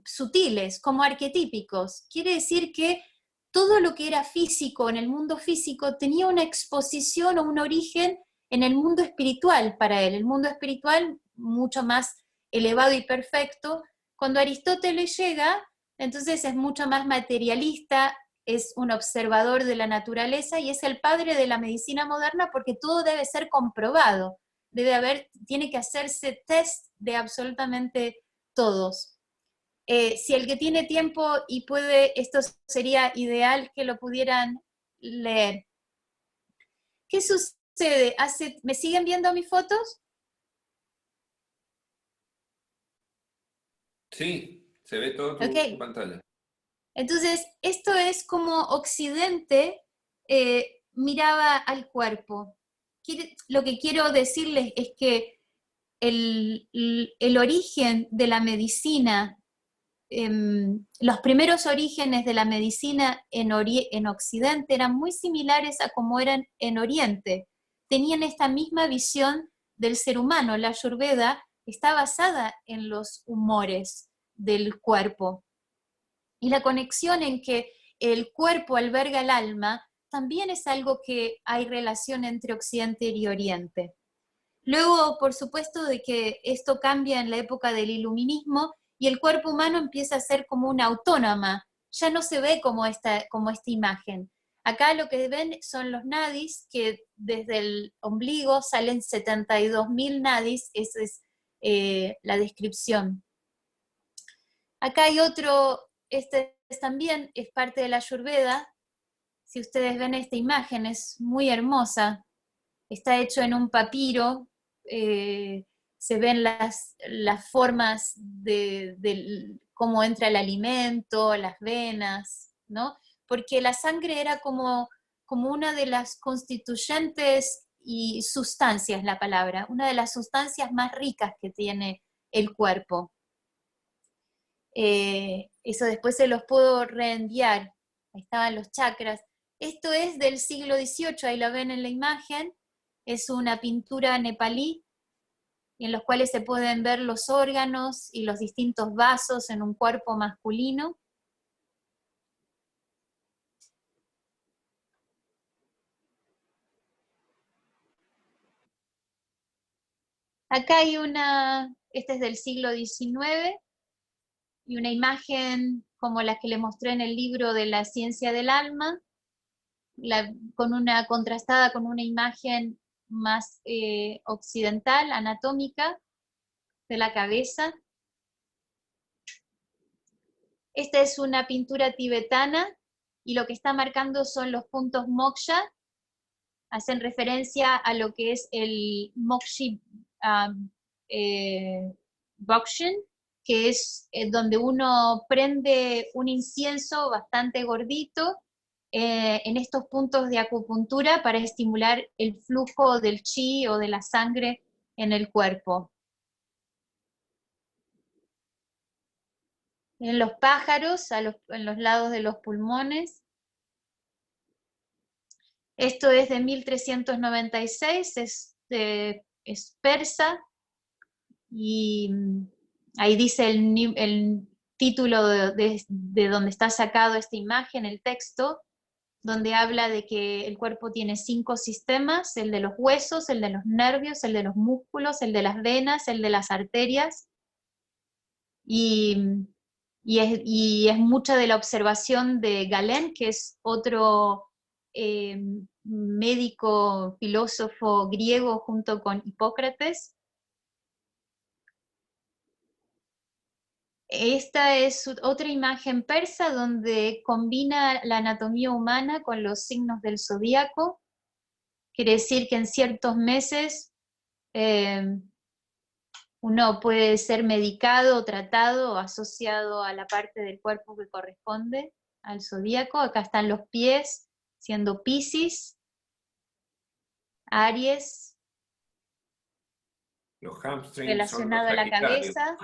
sutiles, como arquetípicos. Quiere decir que todo lo que era físico en el mundo físico tenía una exposición o un origen en el mundo espiritual para él. El mundo espiritual mucho más elevado y perfecto. Cuando Aristóteles llega, entonces es mucho más materialista, es un observador de la naturaleza y es el padre de la medicina moderna porque todo debe ser comprobado. Tiene que hacerse test de absolutamente todos. Si el que tiene tiempo y puede, esto sería ideal que lo pudieran leer. ¿Qué sucede? ¿Me siguen viendo mis fotos? Sí, se ve todo tu Ok. pantalla. Entonces, esto es como Occidente miraba al cuerpo. Lo que quiero decirles es que el origen de la medicina, los primeros orígenes de la medicina en Occidente eran muy similares a como eran en Oriente. Tenían esta misma visión del ser humano. La Ayurveda está basada en los humores del cuerpo. Y la conexión en que el cuerpo alberga el alma también es algo que hay relación entre Occidente y Oriente. Luego, por supuesto, de que esto cambia en la época del iluminismo y el cuerpo humano empieza a ser como una autónoma, ya no se ve como esta imagen. Acá lo que ven son los nadis, que desde el ombligo salen 72.000 nadis, esa es la descripción. Acá hay otro, esta también es parte de la Ayurveda. Si ustedes ven esta imagen, es muy hermosa. Está hecho en un papiro, se ven las formas de cómo entra el alimento, las venas, ¿no? Porque la sangre era como una de las constituyentes y sustancias, la palabra, una de las sustancias más ricas que tiene el cuerpo. Eso después se los puedo reenviar. Ahí estaban los chakras. Esto es del siglo XVIII, ahí lo ven en la imagen. Es una pintura nepalí en los cuales se pueden ver los órganos y los distintos vasos en un cuerpo masculino. Acá hay este es del siglo XIX, y una imagen como la que le mostré en el libro de la ciencia del alma, contrastada con una imagen más occidental, anatómica, de la cabeza. Esta es una pintura tibetana, y lo que está marcando son los puntos moksha, hacen referencia a lo que es el mokshi bokshin, que es donde uno prende un incienso bastante gordito en estos puntos de acupuntura para estimular el flujo del chi o de la sangre en el cuerpo. En los pájaros, en los lados de los pulmones. Esto es de 1396, es persa, y ahí dice el título de donde está sacado esta imagen, el texto, donde habla de que el cuerpo tiene 5 sistemas: el de los huesos, el de los nervios, el de los músculos, el de las venas, el de las arterias, y es mucha de la observación de Galén, que es otro médico, filósofo griego junto con Hipócrates. Esta es otra imagen persa donde combina la anatomía humana con los signos del zodíaco. Quiere decir que en ciertos meses uno puede ser medicado, tratado o asociado a la parte del cuerpo que corresponde al zodíaco. Acá están los pies, siendo Piscis, Aries, Los hamstrings relacionado a son los la Sagitarios. cabeza.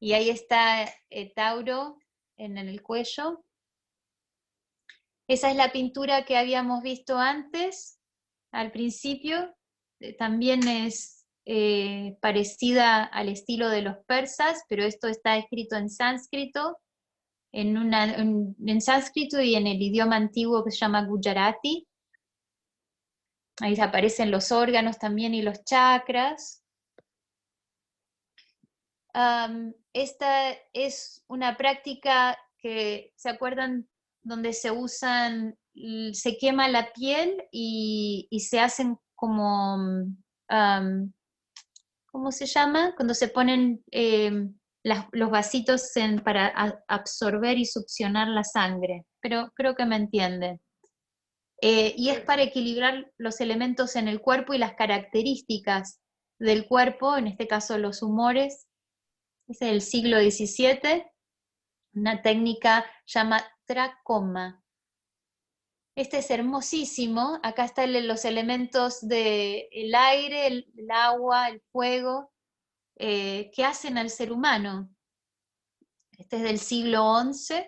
Y ahí está Tauro en el cuello. Esa es la pintura que habíamos visto antes, al principio. También es parecida al estilo de los persas, pero esto está escrito en sánscrito, en sánscrito y en el idioma antiguo que se llama Gujarati. Ahí aparecen los órganos también y los chakras. Esta es una práctica que, ¿se acuerdan? Donde se quema la piel y se hacen como, ¿cómo se llama? Cuando se ponen los vasitos para absorber y succionar la sangre, pero creo que me entienden. Y es para equilibrar los elementos en el cuerpo y las características del cuerpo, en este caso los humores. Es del siglo XVII, una técnica llamada tracoma. Este es hermosísimo. Acá están los elementos del aire, el agua, el fuego, que hacen al ser humano. Este es del siglo XI.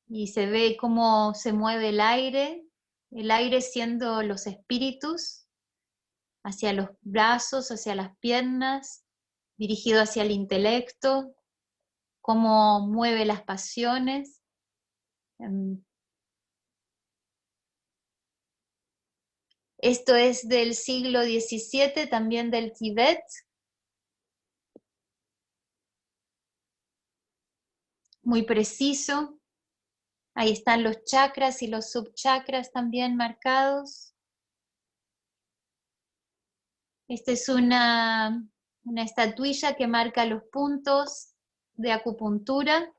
Y se ve cómo se mueve el aire siendo los espíritus, hacia los brazos, hacia las piernas, dirigido hacia el intelecto, cómo mueve las pasiones. Esto es del siglo XVII, también del Tíbet. Muy preciso. Ahí están los chakras y los subchakras también marcados. Esta es una una estatuilla que marca los puntos de acupuntura.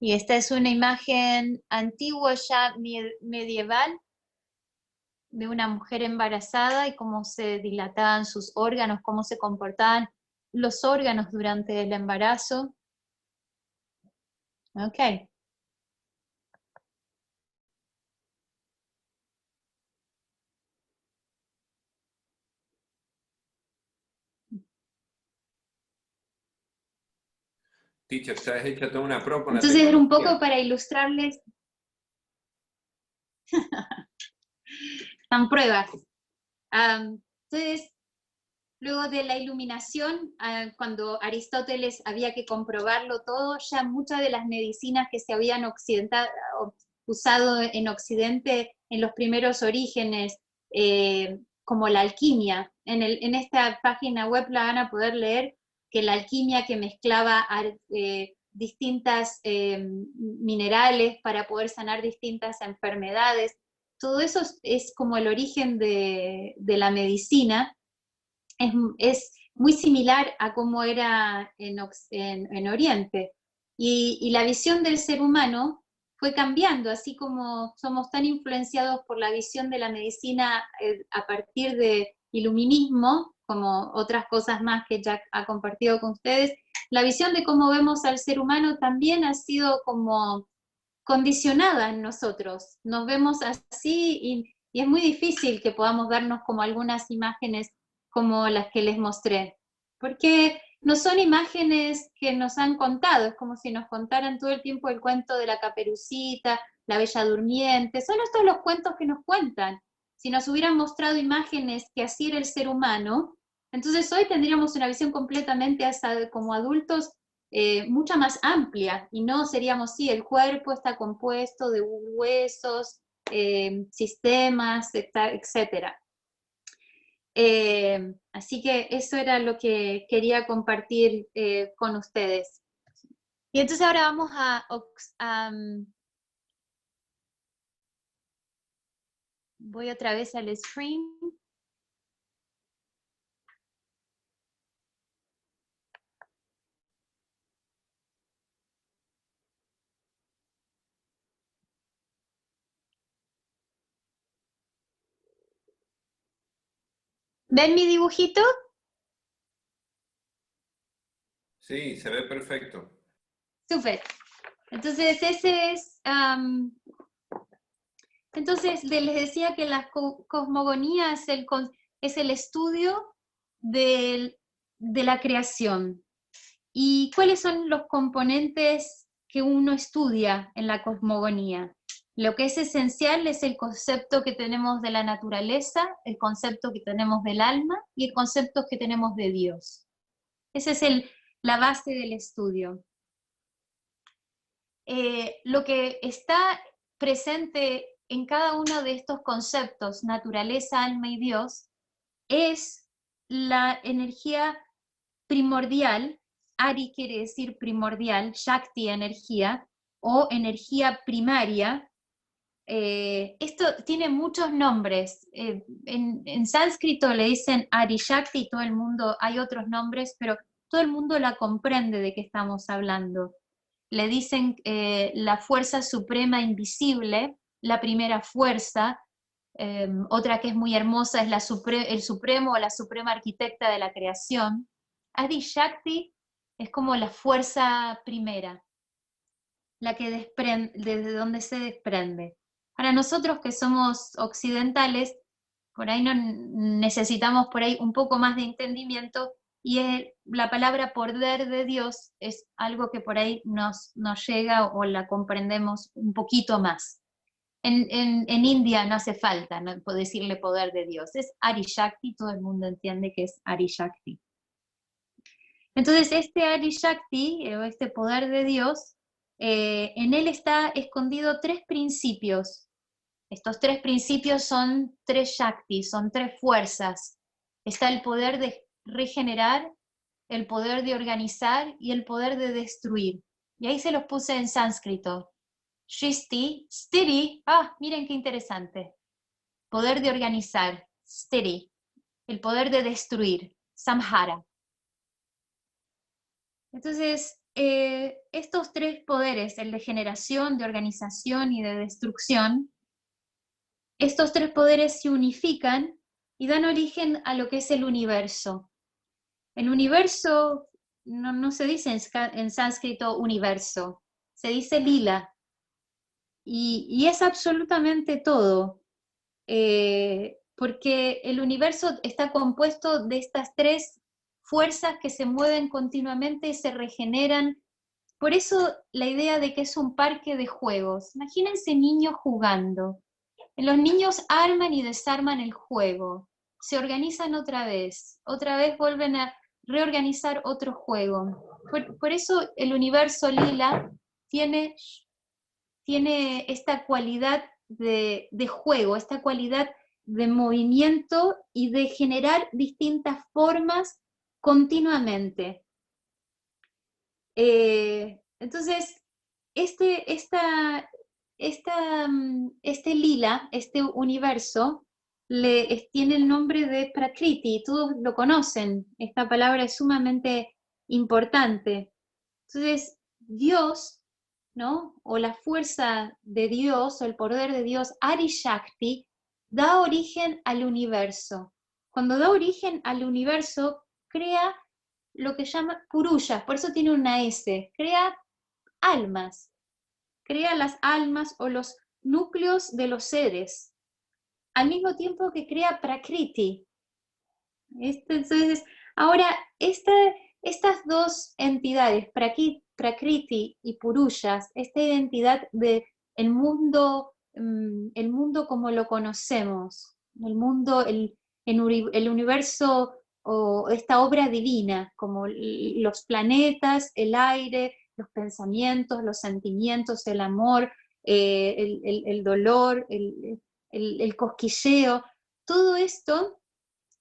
Y esta es una imagen antigua ya medieval de una mujer embarazada y cómo se dilataban sus órganos, cómo se comportaban los órganos durante el embarazo. Ok. Teacher, estás hecha toda una pro con la Entonces era un poco tecnología. para ilustrarles. Están pruebas. Entonces, luego de la iluminación, cuando Aristóteles había que comprobarlo todo, ya muchas de las medicinas que se habían usado en Occidente en los primeros orígenes, como la alquimia, en esta página web la van a poder leer, que la alquimia que mezclaba distintas minerales para poder sanar distintas enfermedades, todo eso es como el origen de la medicina. Es muy similar a cómo era en Oriente. Y la visión del ser humano fue cambiando, así como somos tan influenciados por la visión de la medicina a partir del iluminismo, como otras cosas más que Jack ha compartido con ustedes, la visión de cómo vemos al ser humano también ha sido como condicionada en nosotros. Nos vemos así y es muy difícil que podamos darnos como algunas imágenes como las que les mostré, porque no son imágenes que nos han contado, es como si nos contaran todo el tiempo el cuento de la Caperucita, la Bella Durmiente, son estos los cuentos que nos cuentan. Si nos hubieran mostrado imágenes que así era el ser humano, entonces hoy tendríamos una visión completamente como adultos mucha más amplia, y no seríamos, sí, el cuerpo está compuesto de huesos, sistemas, etc. Así que eso era lo que quería compartir con ustedes. Y entonces ahora vamos voy otra vez al screen. ¿Ven mi dibujito? Sí, se ve perfecto. Súper. Entonces ese es... entonces les decía que la cosmogonía es el estudio de la creación. ¿Y cuáles son los componentes que uno estudia en la cosmogonía? Lo que es esencial es el concepto que tenemos de la naturaleza, el concepto que tenemos del alma y el concepto que tenemos de Dios. Esa es la base del estudio. Lo que está presente en cada uno de estos conceptos, naturaleza, alma y Dios, es la energía primordial. Ari quiere decir primordial, Shakti energía, o energía primaria. Esto tiene muchos nombres. En sánscrito le dicen Ari Shakti, todo el mundo, hay otros nombres, pero todo el mundo la comprende de qué estamos hablando. Le dicen la fuerza suprema invisible, la primera fuerza. Otra que es muy hermosa es el supremo o la suprema arquitecta de la creación. Adi Shakti es como la fuerza primera, la que desde donde se desprende. Para nosotros que somos occidentales, por ahí no necesitamos por ahí un poco más de entendimiento, y la palabra poder de Dios es algo que por ahí nos llega o la comprendemos un poquito más. En India no hace falta decirle poder de Dios, es Ari Shakti, todo el mundo entiende que es Ari Shakti. Entonces este Ari Shakti, o este poder de Dios, en él está escondido 3 principios. Estos 3 principios son 3 Shakti, son 3 fuerzas. Está el poder de regenerar, el poder de organizar y el poder de destruir. Y ahí se los puse en sánscrito. Shristi, Stiri, miren qué interesante. poder de organizar, sthiti, el poder de destruir, samhara. Entonces, estos tres poderes, el de generación, de organización y de destrucción, estos tres poderes se unifican y dan origen a lo que es el universo. El universo no se dice en sánscrito universo, se dice lila. Y es absolutamente todo, porque el universo está compuesto de estas tres fuerzas que se mueven continuamente y se regeneran. Por eso la idea de que es un parque de juegos. Imagínense niños jugando. Los niños arman y desarman el juego, se organizan otra vez vuelven a reorganizar otro juego. Por eso el universo lila tiene esta cualidad de juego, esta cualidad de movimiento y de generar distintas formas continuamente. Entonces, este lila, este universo, tiene el nombre de Prakriti, todos lo conocen, esta palabra es sumamente importante. Entonces, Dios, ¿no? O la fuerza de Dios, o el poder de Dios, Adi Shakti, da origen al universo. Cuando da origen al universo, crea lo que llama Purusha, por eso tiene una S, crea almas. Crea las almas o los núcleos de los seres, al mismo tiempo que crea Prakriti. Entonces, ahora, estas dos entidades, Prakriti y Purushas, esta identidad del mundo, el mundo como lo conocemos, el mundo, el universo o esta obra divina, como los planetas, el aire, los pensamientos, los sentimientos, el amor, el dolor, el cosquilleo, todo esto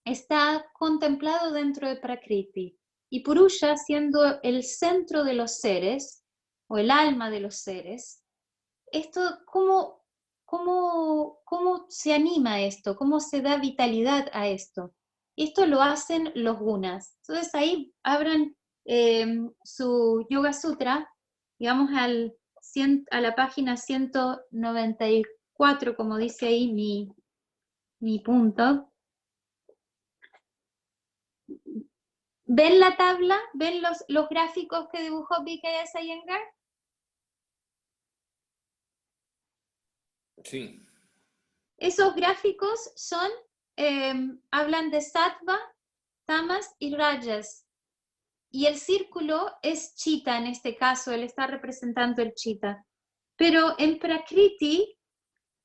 está contemplado dentro de Prakriti. Y Purusha, siendo el centro de los seres, o el alma de los seres, esto, ¿cómo se anima esto? ¿Cómo se da vitalidad a esto? Esto lo hacen los gunas. Entonces ahí abran su Yoga Sutra, digamos a la página 194, como dice ahí mi punto. ¿Ven la tabla? ¿Ven los gráficos que dibujó B.K.S. Iyengar? Sí. Esos gráficos hablan de sattva, tamas y rajas. Y el círculo es Chitta en este caso, él está representando el Chitta. Pero en Prakriti,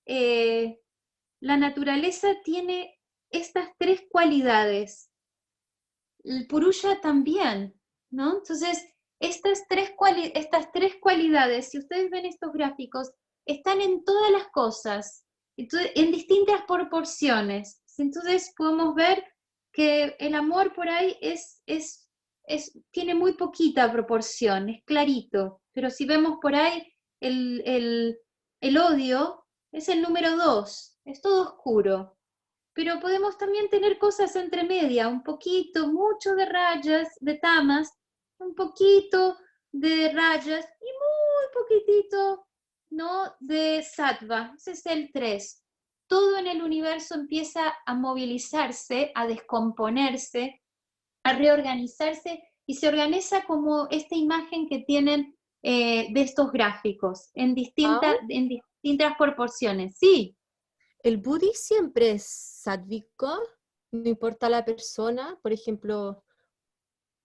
la naturaleza tiene estas tres cualidades. El Purusha también, ¿no? Entonces, estas tres cualidades, si ustedes ven estos gráficos, están en todas las cosas, en distintas proporciones. Entonces podemos ver que el amor por ahí tiene muy poquita proporción, es clarito, pero si vemos por ahí el odio, es el número 2, es todo oscuro. Pero podemos también tener cosas entre media, un poquito, mucho de rayas, de tamas, un poquito de rayas y muy poquitito, ¿no?, de sattva. Ese es el 3. Todo en el universo empieza a movilizarse, a descomponerse, a reorganizarse y se organiza como esta imagen que tienen de estos gráficos, en distintas proporciones. Sí. El buddhi siempre es sádvico, no importa la persona, por ejemplo,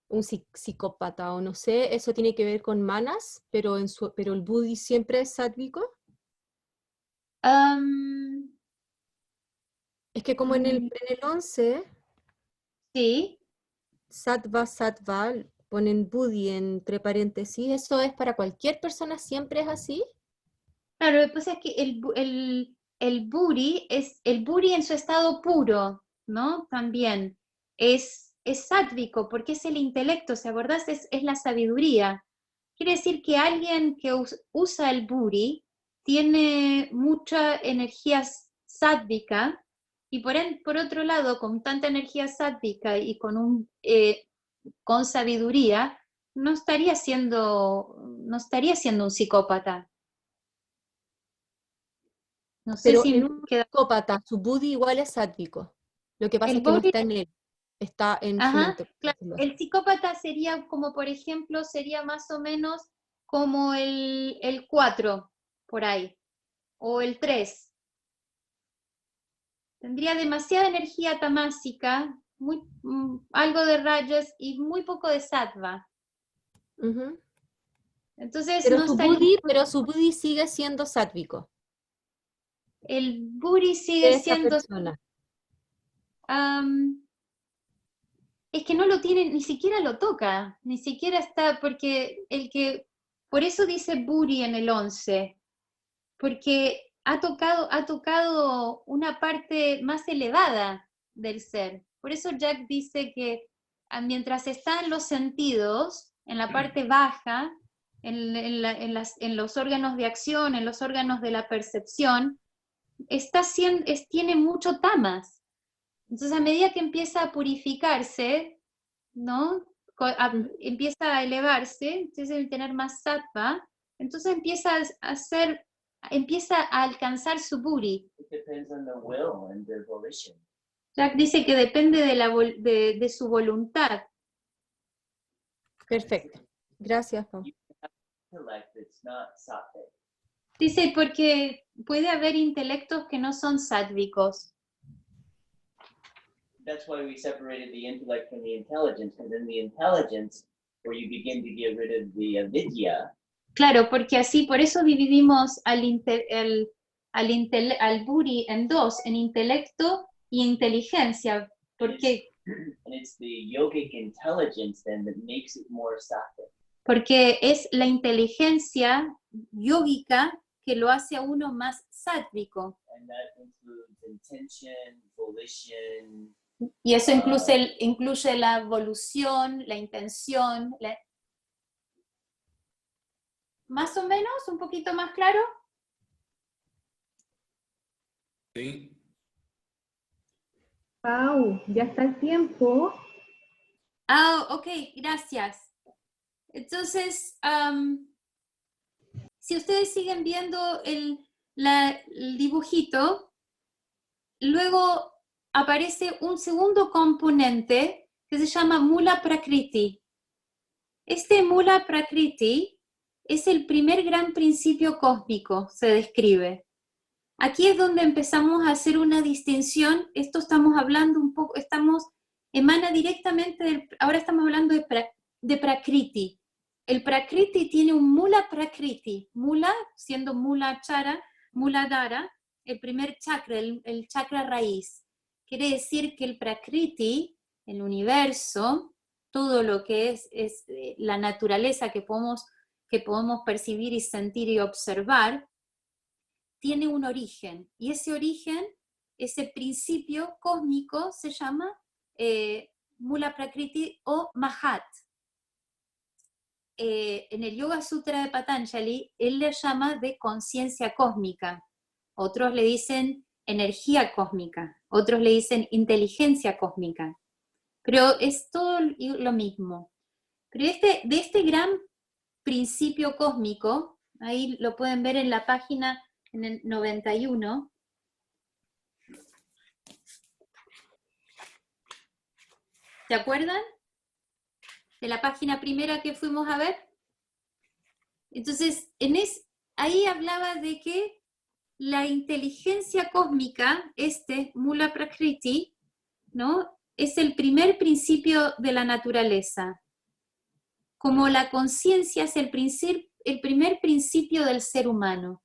un psicópata o no sé, eso tiene que ver con manas, pero el buddhi siempre es sádvico. Es que como en el 11, sí, sattva, ponen buddhi entre paréntesis, ¿eso es para cualquier persona, siempre es así? Claro, lo que pasa es que el buddhi en su estado puro, ¿no? También es sádvico, porque es el intelecto, ¿se acordás? Es la sabiduría. Quiere decir que alguien que usa el buddhi tiene mucha energía sádvica, Y por otro lado, con tanta energía sátvica y con sabiduría, no estaría siendo un psicópata. No sé Pero si en un queda. psicópata, su buddhi igual es sátvico. Lo que pasa El es que no buddhi, está en él, está en su ajá, mente, por claro. decirlo así. El psicópata sería como, por ejemplo, sería más o menos como el 4, por ahí, o el 3. Tendría demasiada energía tamásica, algo de rajas y muy poco de sattva. Ujú. Entonces no estaría. Pero su buddhi sigue siendo sátvico, El buddhi sigue de esa siendo. persona. am, es que no lo tiene, ni siquiera lo toca, ni siquiera está, porque por eso dice buddhi en el 11, porque ha tocado una parte más elevada del ser. Por eso Jack dice que mientras están los sentidos, en la parte baja, en los órganos de acción, en los órganos de la percepción, tiene mucho tamas. Entonces, a medida que empieza a purificarse, ¿no? Empieza a elevarse, entonces debe tener más sattva, entonces empieza a alcanzar su buddhi. It depends on the will and the volition. Jack dice que depende de su voluntad. Perfecto. Gracias, Pau. Intellect that's not sattvic. Dice porque puede haber intelectos que no son sádvicos. That's why we separated the intellect from the intelligence, and then the intelligence, where you begin to get rid of the avidya. Claro, porque así, por eso dividimos al buddhi en dos, en intelecto y inteligencia, porque And it's the yogic intelligence then that makes it more sattvic. porque es la inteligencia yógica que lo hace a uno más sátvico. And that includes intention, volition. Y eso incluye la evolución, la intención. ¿Más o menos? ¿Un poquito más claro? Sí. Pau, ya está el tiempo. Ah, ok, gracias. Entonces, si ustedes siguen viendo el dibujito, luego aparece un segundo componente que se llama Mula Prakriti. Este Mula Prakriti es el primer gran principio cósmico, se describe. Aquí es donde empezamos a hacer una distinción. Esto estamos hablando un poco, emana directamente ahora estamos hablando de Prakriti. El Prakriti tiene un Mula Prakriti, Mula siendo Muladhara, el primer chakra, el chakra raíz. Quiere decir que el Prakriti, el universo, todo lo que es la naturaleza que podemos percibir y sentir y observar, tiene un origen. Y ese origen, ese principio cósmico, se llama Mula Prakriti o Mahat. En el Yoga Sutra de Patanjali, él le llama de conciencia cósmica. Otros le dicen energía cósmica, otros le dicen inteligencia cósmica, pero es todo lo mismo. Pero de este gran principio cósmico, ahí lo pueden ver en la página en el 91, ¿se acuerdan? De la página primera que fuimos a ver. Entonces, ahí hablaba de que la inteligencia cósmica, Mula Prakriti, ¿no? Es el primer principio de la naturaleza. Como la conciencia es el primer principio del ser humano.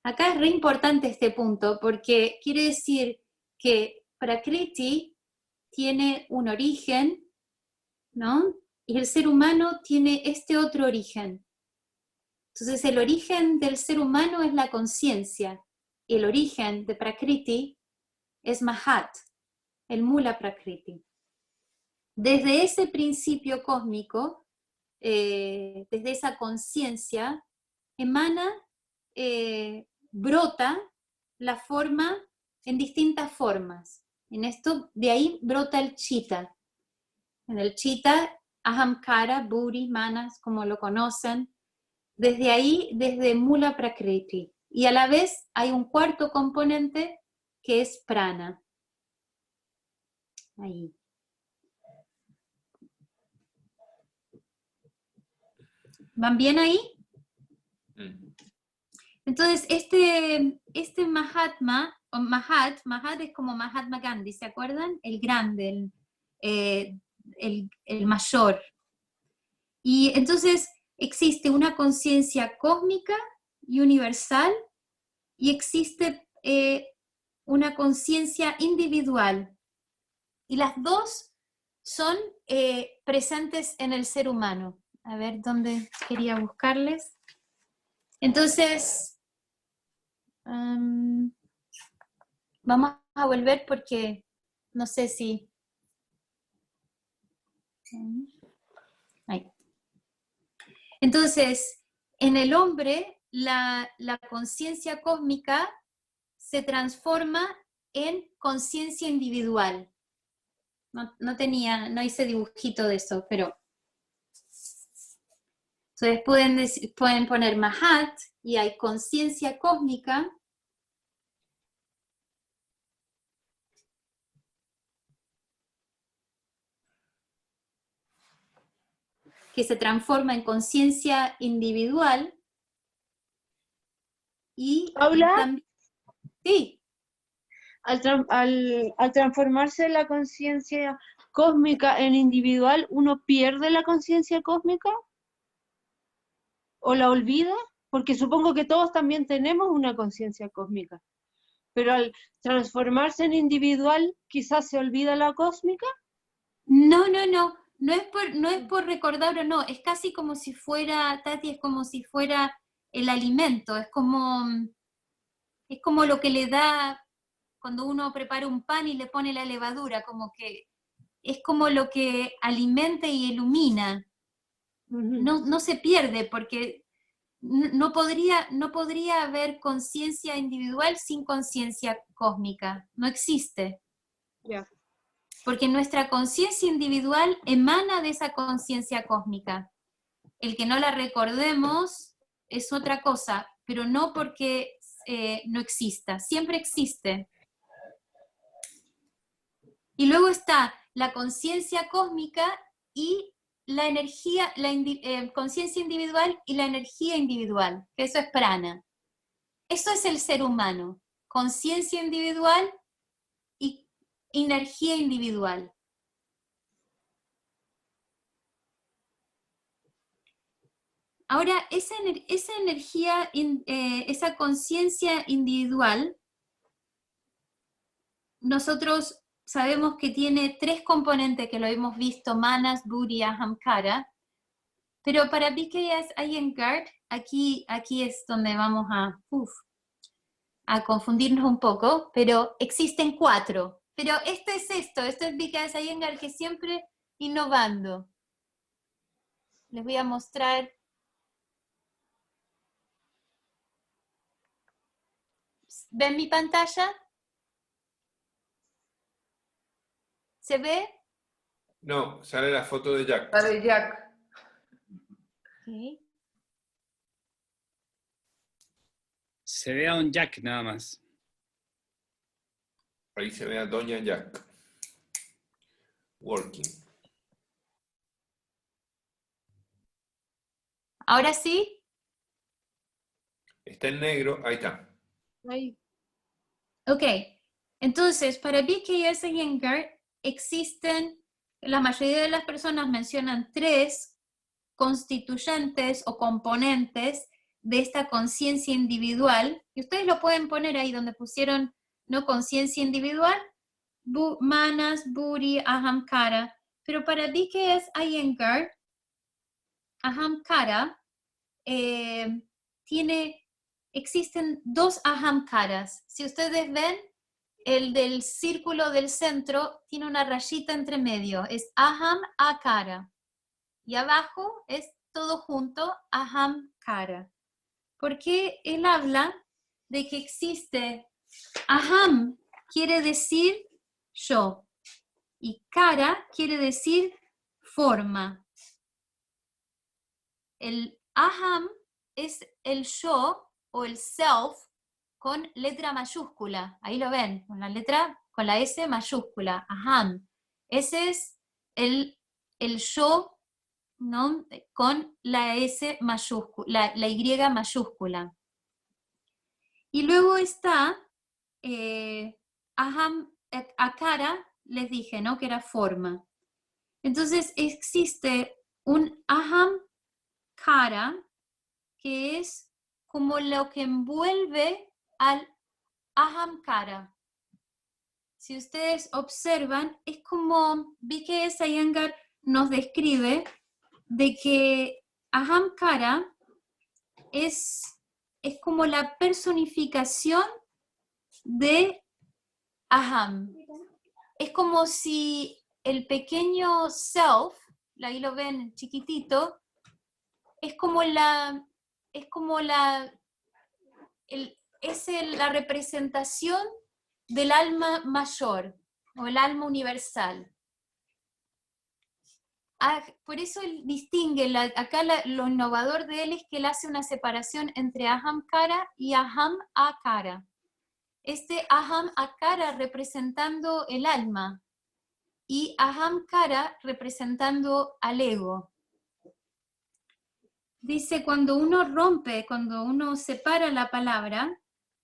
Acá es re importante este punto, porque quiere decir que Prakriti tiene un origen, ¿no? Y el ser humano tiene este otro origen. Entonces el origen del ser humano es la conciencia, y el origen de Prakriti es Mahat, el Mula Prakriti. Desde ese principio cósmico, desde esa conciencia, emana, brota la forma en distintas formas. En esto, de ahí brota el Chitta. En el Chitta, Ahamkara, Buddhi, Manas, como lo conocen, desde ahí, desde Mula Prakriti. Y a la vez hay un cuarto componente que es Prana. Ahí. ¿Van bien ahí? Entonces, este Mahatma, o Mahat es como Mahatma Gandhi, ¿se acuerdan? El grande, el mayor. Y entonces existe una conciencia cósmica y universal, y existe una conciencia individual. Y las dos son presentes en el ser humano. A ver, ¿dónde quería buscarles? Entonces, vamos a volver porque no sé si... Ahí. Entonces, en el hombre, la conciencia cósmica se transforma en conciencia individual. No hice dibujito de eso, pero... Entonces pueden poner Mahat y hay conciencia cósmica. Que se transforma en conciencia individual. Y Paula, también, sí. al transformarse la conciencia cósmica en individual, ¿uno pierde la conciencia cósmica? ¿O la olvida? Porque supongo que todos también tenemos una conciencia cósmica. Pero al transformarse en individual, quizás se olvida la cósmica. No es por recordar o no, es casi como si fuera, Tati, es como si fuera el alimento, es como lo que le da cuando uno prepara un pan y le pone la levadura, como que es como lo que alimenta y ilumina. No se pierde, porque no podría haber conciencia individual sin conciencia cósmica, no existe. Yeah. Porque nuestra conciencia individual emana de esa conciencia cósmica. El que no la recordemos es otra cosa, pero no porque no exista, siempre existe. Y luego está la conciencia cósmica y la energía, conciencia individual y la energía individual, que eso es prana. Eso es el ser humano, conciencia individual y energía individual. Ahora, esa energía, esa conciencia individual, nosotros sabemos que tiene 3 componentes que lo hemos visto, Manas, Buddhi, Ahamkara, pero para BKS Iyengar, aquí es donde vamos a confundirnos un poco, pero existen 4. Pero esto es BKS Iyengar, que siempre innovando. Les voy a mostrar. ¿Ven mi pantalla? ¿Se ve? No, sale la foto de Jack. La de Jack. Okay. Se ve a un Jack nada más. Ahí se ve a Doña Jack. Working. ¿Ahora sí? Está en negro, ahí está. Ahí. Ok, entonces para BKS Iyengar existen, la mayoría de las personas mencionan 3 constituyentes o componentes de esta conciencia individual, y ustedes lo pueden poner ahí donde pusieron no conciencia individual, Manas, Buddhi, Ahamkara, pero para BKS Iyengar, Ahamkara existen 2 Ahamkaras. Si ustedes ven, el del círculo del centro tiene una rayita entre medio, es Aham Akara. Y abajo es todo junto, Ahamkara. Porque él habla de que existe Aham, quiere decir yo. Y cara quiere decir forma. El aham es el yo o el self con letra mayúscula. Ahí lo ven, con la S mayúscula, aham. Ese es el yo, ¿no? Con la S mayúscula, la Y mayúscula. Y luego está aham, akara, les dije, ¿no? Que era forma. Entonces existe un aham kara, que es como lo que envuelve al ahamkara. Si ustedes observan, es como B.K.S. Iyengar nos describe de que ahamkara es como la personificación de aham. Es como si el pequeño self, ahí lo ven chiquitito, es la representación del alma mayor o el alma universal. Por eso él distingue, acá lo innovador de él es que él hace una separación entre ahamkara y aham-akara. Este aham-akara representando el alma y ahamkara representando al ego. Dice, cuando uno separa la palabra,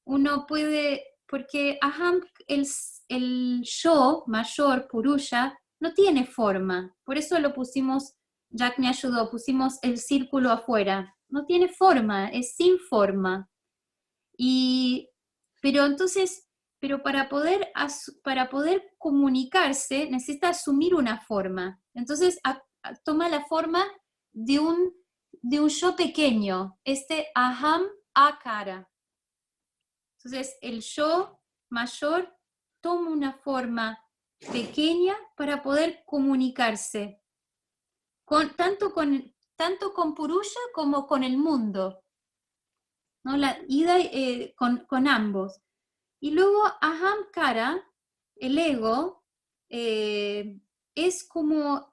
uno puede, porque aham, el yo mayor, purusha, no tiene forma. Por eso lo pusimos, Jack me ayudó, pusimos el círculo afuera. No tiene forma, es sin forma. Pero para poder comunicarse necesita asumir una forma. Entonces toma la forma de un yo pequeño, este aham akara. Entonces el yo mayor toma una forma pequeña para poder comunicarse, tanto con Purusha como con el mundo, ¿no? La ida con ambos. Y luego ahamkara, el ego, es como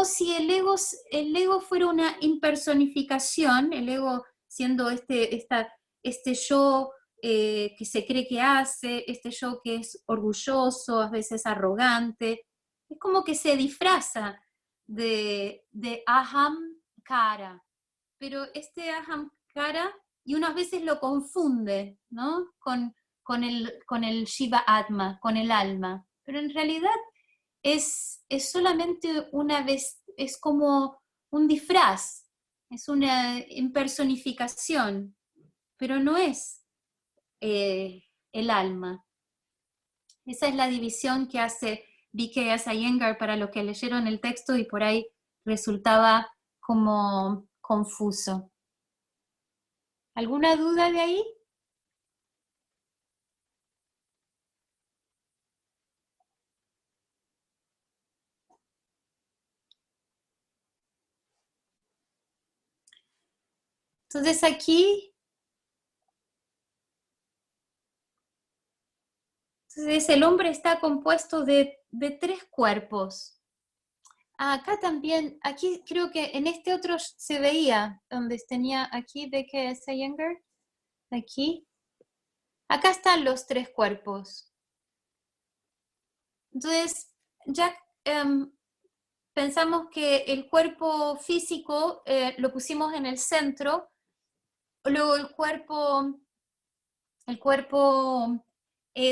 si el ego fuera una impersonificación, el ego siendo este yo que se cree que hace, este yo que es orgulloso, a veces arrogante, es como que se disfraza de ahamkara, pero este ahamkara, y unas veces lo confunde, ¿no? con el Shiva Atma, con el alma, pero en realidad es solamente es como un disfraz, es una impersonificación, pero no es el alma. Esa es la división que hace B.K.S. Iyengar para los que leyeron el texto y por ahí resultaba como confuso. ¿Alguna duda de ahí? Entonces aquí, el hombre está compuesto de 3 cuerpos. Acá también, aquí creo que en este otro se veía, donde tenía aquí B.K.S. Iyengar, aquí. Acá están los 3 cuerpos. Entonces, ya pensamos que el cuerpo físico lo pusimos en el centro, luego el cuerpo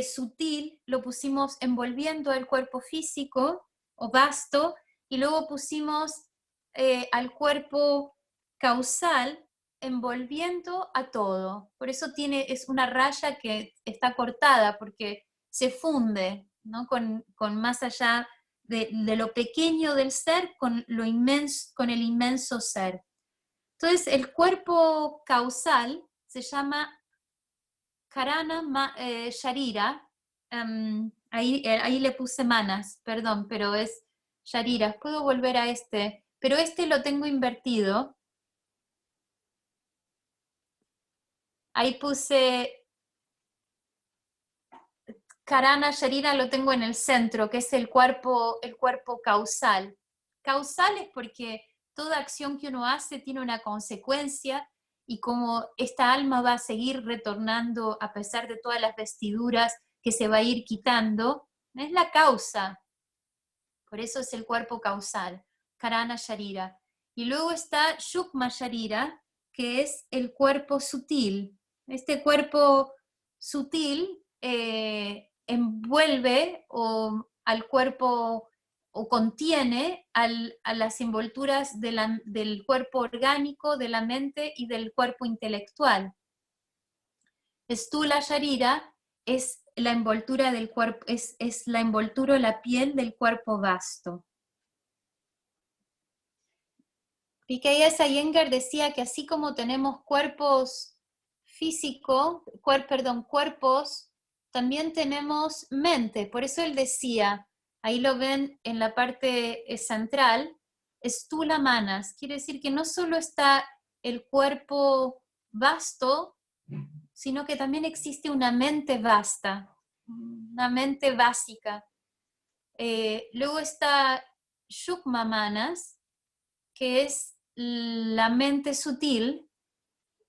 sutil lo pusimos envolviendo el cuerpo físico o vasto, y luego pusimos al cuerpo causal envolviendo a todo. Por eso es una raya que está cortada, porque se funde, ¿no? con más allá de lo pequeño del ser con el inmenso ser. Entonces el cuerpo causal se llama Karana Sharira, ahí le puse manas, perdón, pero es Sharira. Puedo volver a pero lo tengo invertido. Ahí puse Karana Sharira lo tengo en el centro, que es el cuerpo causal. Causal es porque toda acción que uno hace tiene una consecuencia, y como esta alma va a seguir retornando a pesar de todas las vestiduras que se va a ir quitando, es la causa. Por eso es el cuerpo causal, Karana Sharira. Y luego está Shukma Sharira, que es el cuerpo sutil. Este cuerpo sutil envuelve al cuerpo o contiene a las envolturas del cuerpo orgánico, de la mente y del cuerpo intelectual. Stula Sharira es la envoltura del cuerpo, es la envoltura, la piel del cuerpo vasto. P.K.S. Iyengar decía que así como tenemos cuerpos cuerpos, también tenemos mente. Por eso él decía, ahí lo ven en la parte central, Stula Manas, quiere decir que no solo está el cuerpo vasto, sino que también existe una mente vasta, una mente básica. Luego está Shukma Manas, que es la mente sutil,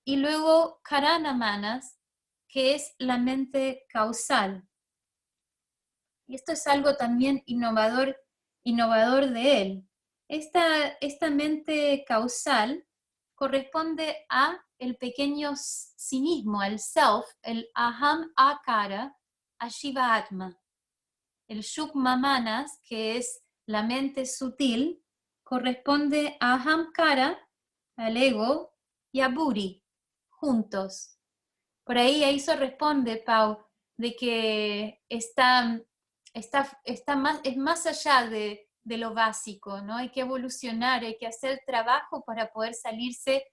y luego Karana Manas, que es la mente causal. Y esto es algo también innovador de él. Esta mente causal corresponde a el pequeño sí mismo, al self, el aham akara, ashiva atma. El shukma manas, que es la mente sutil, corresponde a ahamkara, al ego, y a buri, juntos. Por ahí eso responde, Pau, de que es más allá de lo básico, ¿no? Hay que evolucionar, hay que hacer trabajo para poder salirse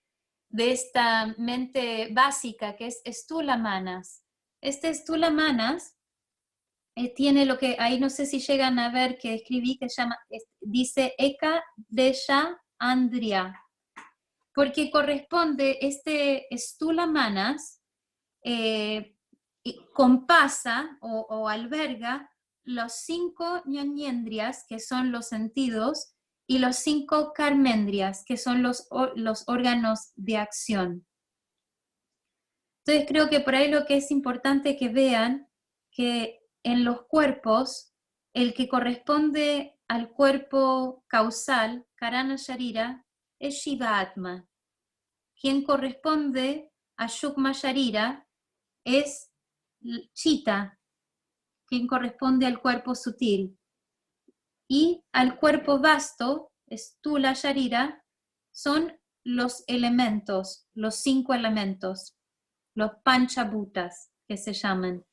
de esta mente básica que es Stula Manas. Este Stula Manas tiene lo que, ahí no sé si llegan a ver que escribí, que dice Eka Desha Andria, porque corresponde, este Stula Manas compasa o alberga los 5 ñañendrias, que son los sentidos, y los 5 karmendrias, que son los órganos de acción. Entonces creo que por ahí lo que es importante que vean, que en los cuerpos, el que corresponde al cuerpo causal, Karana Sharira, es Shiva Atma. Quien corresponde a Shukma Sharira es Chita, quien corresponde al cuerpo sutil. Y al cuerpo vasto, Stula Sharira, son los elementos, los 5 elementos, los panchabhutas que se llaman.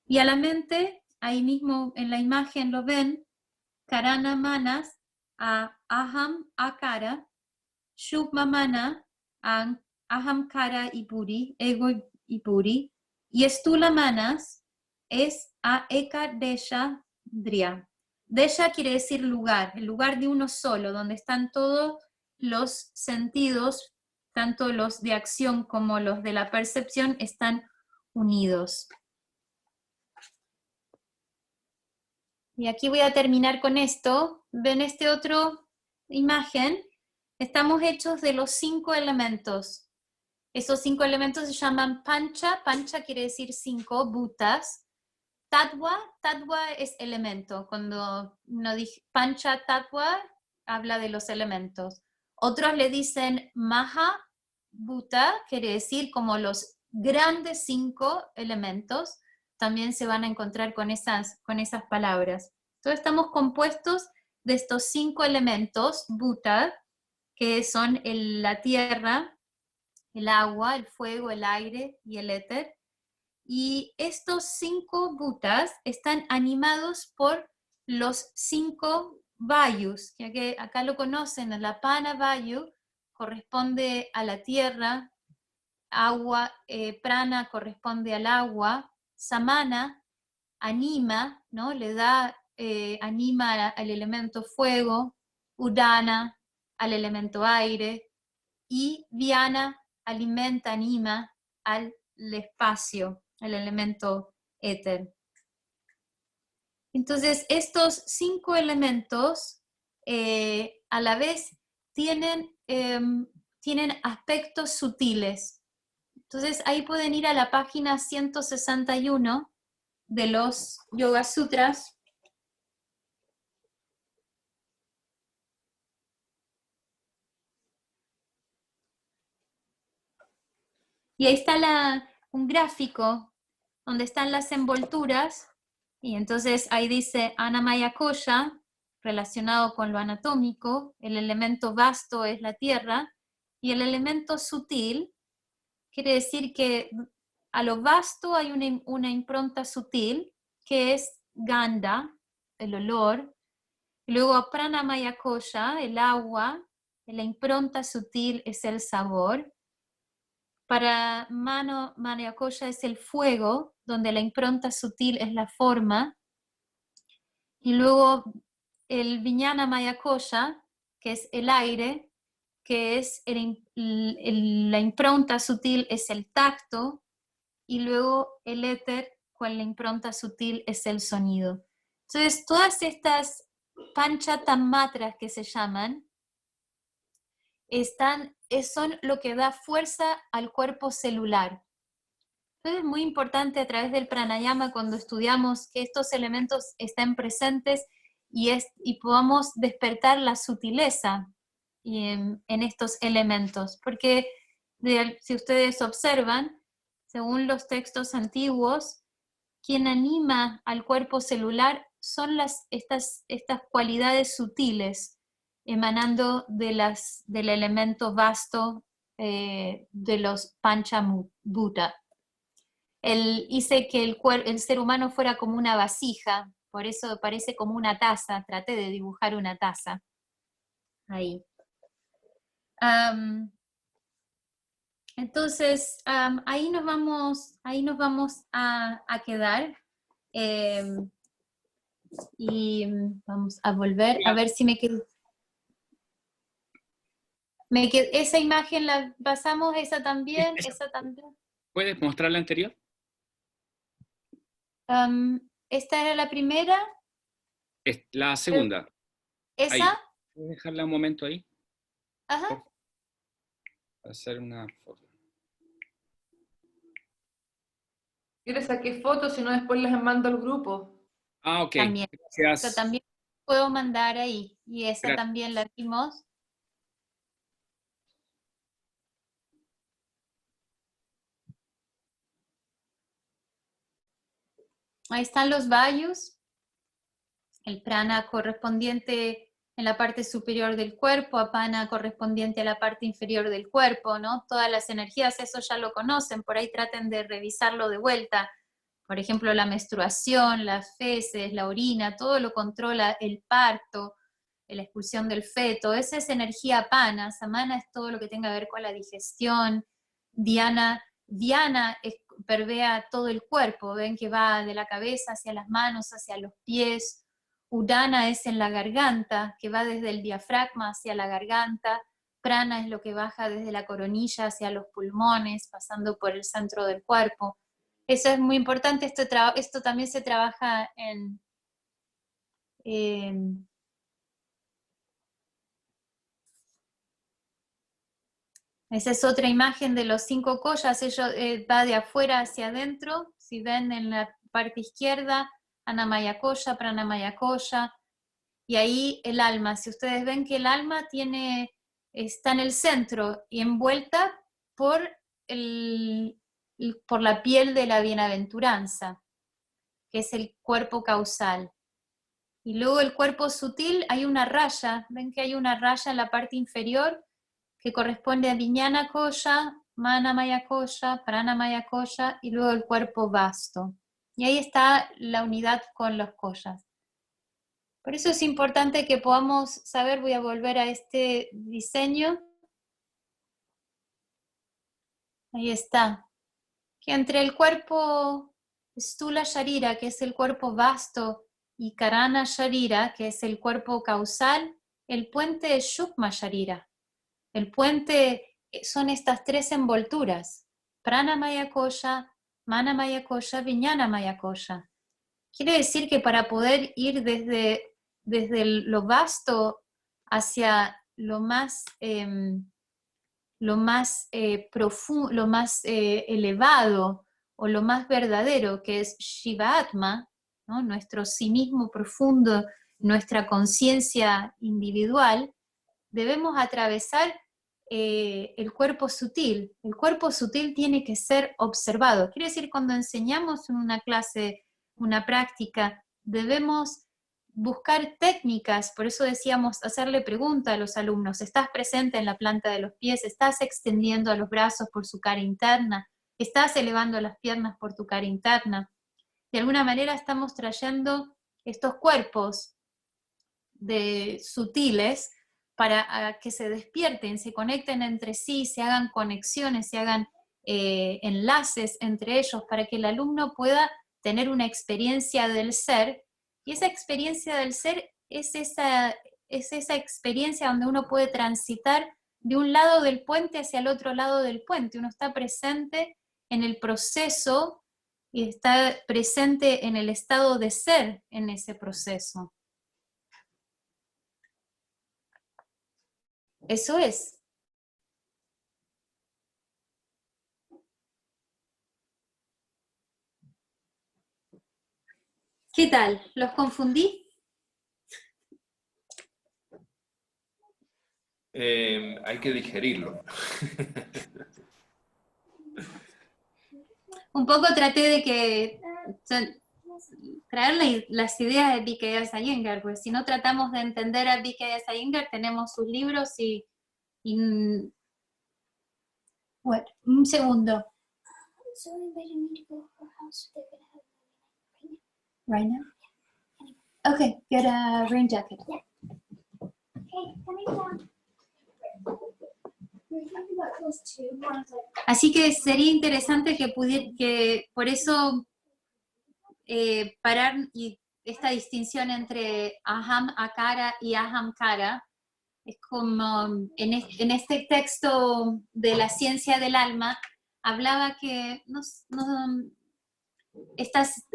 Y a la mente, ahí mismo en la imagen lo ven, Karana Manas a Aham Akara, Shukma Mana a Ahamkara y Buri, ego y Buri, y Stula Manas es a Eka Desha Dria. Desha quiere decir lugar, el lugar de uno solo, donde están todos los sentidos, tanto los de acción como los de la percepción, están unidos. Y aquí voy a terminar con esto. ¿Ven este otro imagen? Estamos hechos de los 5 elementos. Esos 5 elementos se llaman pancha. Pancha quiere decir 5, bhutas. Tattva es elemento. Cuando uno dice pancha tattva, habla de los elementos. Otros le dicen maha bhuta, quiere decir como los grandes 5 elementos. También se van a encontrar con esas palabras. Entonces estamos compuestos de estos 5 elementos, bhuta, que son la tierra, el agua, el fuego, el aire y el éter. Y estos 5 bhutas están animados por los 5 vayus, que acá lo conocen, la pana vayu corresponde a la tierra, agua, prana corresponde al agua, samana anima, ¿no? Le da, anima al elemento fuego, udana al elemento aire, y vyana alimenta, anima al espacio, el elemento éter. Entonces, estos 5 elementos a la vez tienen aspectos sutiles. Entonces, ahí pueden ir a la página 161 de los Yoga Sutras. Y ahí está un gráfico donde están las envolturas, y entonces ahí dice Annamaya Kosha, relacionado con lo anatómico, el elemento vasto es la tierra, y el elemento sutil quiere decir que a lo vasto hay una impronta sutil, que es Ganda, el olor, y luego a Pranamaya Kosha, el agua, la impronta sutil es el sabor. Para Maya Kosha es el fuego, donde la impronta sutil es la forma. Y luego el Vijnana Maya Kosha, que es el aire, que es la impronta sutil es el tacto. Y luego el éter, con la impronta sutil es el sonido. Entonces, todas estas panchatammatras que se llaman, son lo que da fuerza al cuerpo celular. Entonces es muy importante a través del pranayama, cuando estudiamos, que estos elementos estén presentes y podamos despertar la sutileza en estos elementos. Porque si ustedes observan, según los textos antiguos, quien anima al cuerpo celular son estas cualidades sutiles, emanando del elemento vasto de los Panchabhuta. Él hice que el ser humano fuera como una vasija, por eso parece como una taza. Traté de dibujar una taza. Ahí. Entonces, ahí nos vamos a quedar. Y vamos a volver a ver si me quedo. Esa imagen la pasamos, esa también. ¿Puedes mostrar la anterior? Esta era la primera. La segunda. ¿Esa? Ahí. ¿Puedes dejarla un momento ahí? Ajá. Hacer una foto. Yo le saqué fotos y no después las mando al grupo. Ah, ok. También. Gracias. Esa también puedo mandar ahí. Y esa Gracias. también la vimos. Ahí están los vayus, el prana correspondiente en la parte superior del cuerpo, apana correspondiente a la parte inferior del cuerpo, ¿no? Todas las energías, eso ya lo conocen, por ahí traten de revisarlo de vuelta. Por ejemplo, la menstruación, las feces, la orina, todo lo controla el parto, la expulsión del feto. Esa es energía apana. Samana es todo lo que tenga que ver con la digestión. Dhyana pervea todo el cuerpo, ven que va de la cabeza hacia las manos, hacia los pies. Udana es en la garganta, que va desde el diafragma hacia la garganta. Prana es lo que baja desde la coronilla hacia los pulmones, pasando por el centro del cuerpo. Eso es muy importante. Esto también se trabaja esa es otra imagen de los 5 koshas. Ello va de afuera hacia adentro. Si ven en la parte izquierda, Annamaya Kosha, Pranamaya Kosha, y ahí el alma. Si ustedes ven que el alma está en el centro y envuelta por la piel de la bienaventuranza, que es el cuerpo causal. Y luego el cuerpo sutil, hay una raya. Ven que hay una raya en la parte inferior que corresponde a Vijnana Kosha, Manamaya Kosha, Pranamaya Kosha, y luego el cuerpo vasto. Y ahí está la unidad con los koshas. Por eso es importante que podamos saber, voy a volver a este diseño. Ahí está. Que entre el cuerpo Stula Sharira, que es el cuerpo vasto, y Karana Sharira, que es el cuerpo causal, el puente es Shukma Sharira. El puente son estas 3 envolturas: Pranamaya Kosha, Manamaya Kosha, Vijnanamaya Kosha. quiere decir que para poder ir desde lo vasto hacia lo más profundo, lo más elevado, o lo más verdadero, que es Shiva Atma, ¿no? Nuestro sí mismo profundo, nuestra conciencia individual, debemos atravesar el cuerpo sutil. El cuerpo sutil tiene que ser observado. Quiere decir, cuando enseñamos en una clase, una práctica, debemos buscar técnicas, por eso decíamos hacerle pregunta a los alumnos: ¿estás presente en la planta de los pies? ¿Estás extendiendo a los brazos por su cara interna? ¿Estás elevando las piernas por tu cara interna? De alguna manera estamos trayendo estos cuerpos sutiles para que se despierten, se conecten entre sí, se hagan conexiones, se hagan enlaces entre ellos, para que el alumno pueda tener una experiencia del ser. Y esa experiencia del ser es esa experiencia donde uno puede transitar de un lado del puente hacia el otro lado del puente. Uno está presente en el proceso y está presente en el estado de ser en ese proceso. Eso es. ¿Qué tal? ¿Los confundí? Hay que digerirlo. Un poco traté de traer las ideas de B.K.S. Iyengar, porque si no tratamos de entender a B.K.S. Iyengar, tenemos sus libros bueno, un segundo. Right now? Okay, get a rain jacket. Así que sería interesante que por eso parar y esta distinción entre Aham Akara y Aham Kara es como en este texto de la ciencia del alma hablaba que estas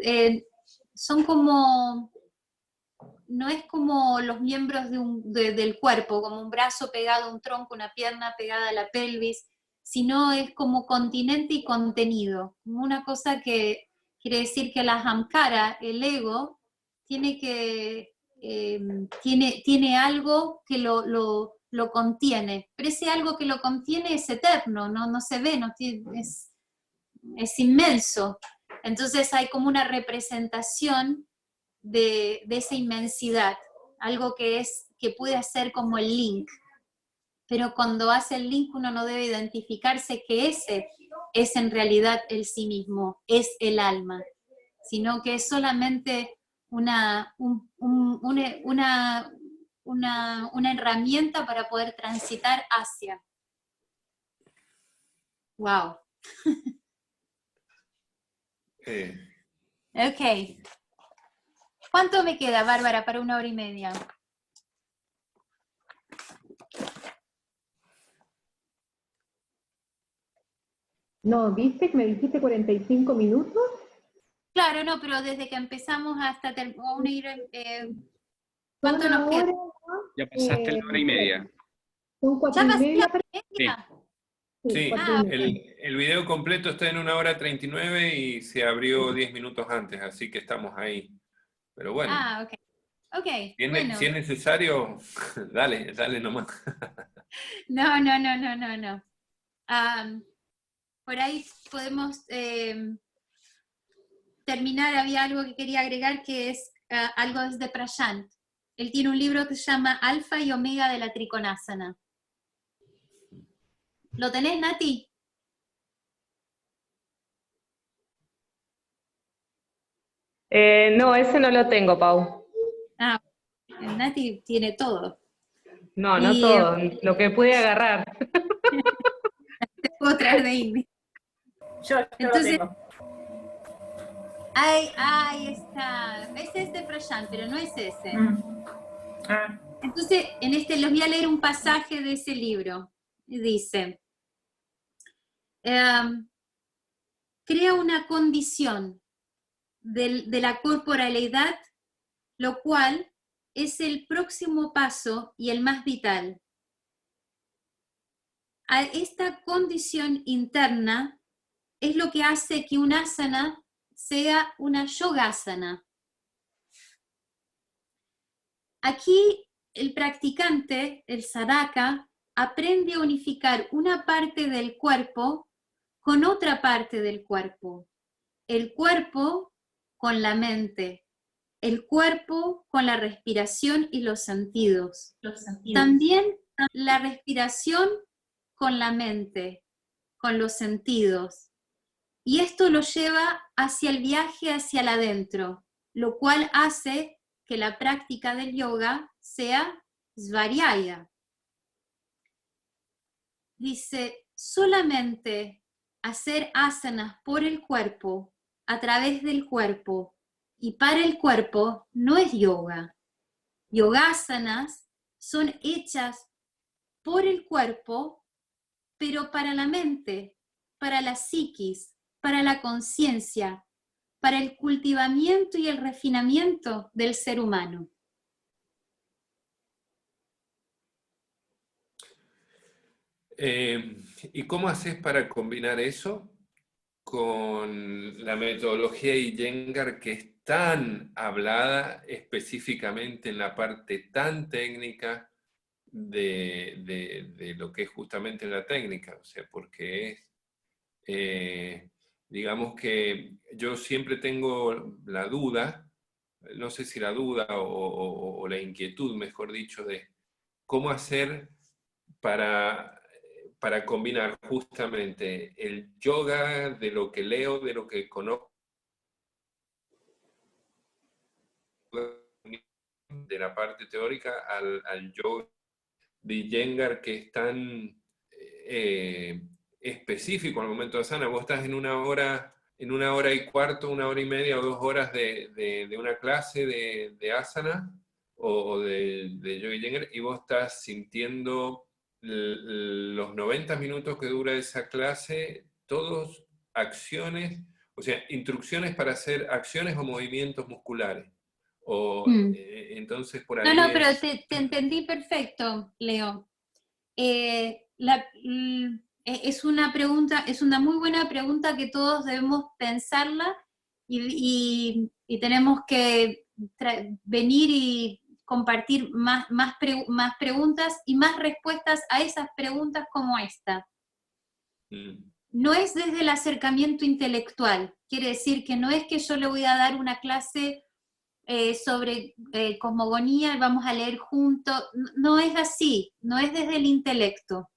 son como, no es como los miembros del cuerpo, como un brazo pegado a un tronco, una pierna pegada a la pelvis, sino es como continente y contenido, como una cosa que quiere decir que la ahamkara, el ego, tiene algo que lo contiene, pero ese algo que lo contiene es eterno, no se ve, es inmenso. Entonces hay como una representación de esa inmensidad, algo que puede hacer como el link, pero cuando hace el link uno no debe identificarse que ese es en realidad el sí mismo, es el alma, sino que es solamente una herramienta para poder transitar hacia. Wow. Ok. ¿Cuánto me queda, Bárbara, para 1 hora y media? No, ¿viste que me dijiste 45 minutos? Claro, no, pero desde que empezamos hasta ¿cuánto nos queda? Ya pasaste la hora y media. Son 4 ¿Ya y pasé media. la hora y media? Sí, 4 y media. el video completo está en 1 hora 39 y se abrió 10 minutos antes, así que estamos ahí. Pero bueno, Ok. Okay, si es necesario, dale nomás. No. Por ahí podemos terminar. Había algo que quería agregar, que es algo desde Prashant. Él tiene un libro que se llama Alfa y Omega de la Trikonasana. ¿Lo tenés, Nati? No, ese no lo tengo, Pau. Nati tiene todo. No todo, lo que pude agarrar. Te puedo traer de Indy. Yo Entonces, lo tengo. ahí está. Ese es de Prashant, pero no es ese. Entonces, les voy a leer un pasaje de ese libro. Dice, crea una condición de la corporalidad, lo cual es el próximo paso y el más vital. A esta condición interna es lo que hace que un asana sea una yogasana. Aquí el practicante, el sadhaka, aprende a unificar una parte del cuerpo con otra parte del cuerpo. El cuerpo con la mente, el cuerpo con la respiración y los sentidos. También la respiración con la mente, con los sentidos. Y esto lo lleva hacia el viaje hacia el adentro, lo cual hace que la práctica del yoga sea svadhyaya. Dice, solamente hacer asanas por el cuerpo, a través del cuerpo y para el cuerpo no es yoga. Yogasanas son hechas por el cuerpo, pero para la mente, para la psiquis, para la conciencia, para el cultivamiento y el refinamiento del ser humano. ¿Y cómo haces para combinar eso con la metodología Iyengar, que es tan hablada específicamente en la parte tan técnica de lo que es justamente la técnica? O sea, porque es, digamos que yo siempre tengo la duda, no sé si la duda o la inquietud, mejor dicho, de cómo hacer para combinar justamente el yoga de lo que leo, de lo que conozco, de la parte teórica, al yoga de Iyengar, que es tan específico al momento de asana. Vos estás en una hora y cuarto, 1 hora y media o 2 horas de una clase de asana o de yoga Iyengar, y vos estás sintiendo los 90 minutos que dura esa clase, todos acciones, o sea, instrucciones para hacer acciones o movimientos musculares. Entonces por ahí No, pero te entendí perfecto, Leo. Es una pregunta, es una muy buena pregunta que todos debemos pensarla y tenemos que venir y compartir más preguntas y más respuestas a esas preguntas como esta. No es desde el acercamiento intelectual, quiere decir que no es que yo le voy a dar una clase sobre cosmogonía, vamos a leer juntos, no es así, no es desde el intelecto.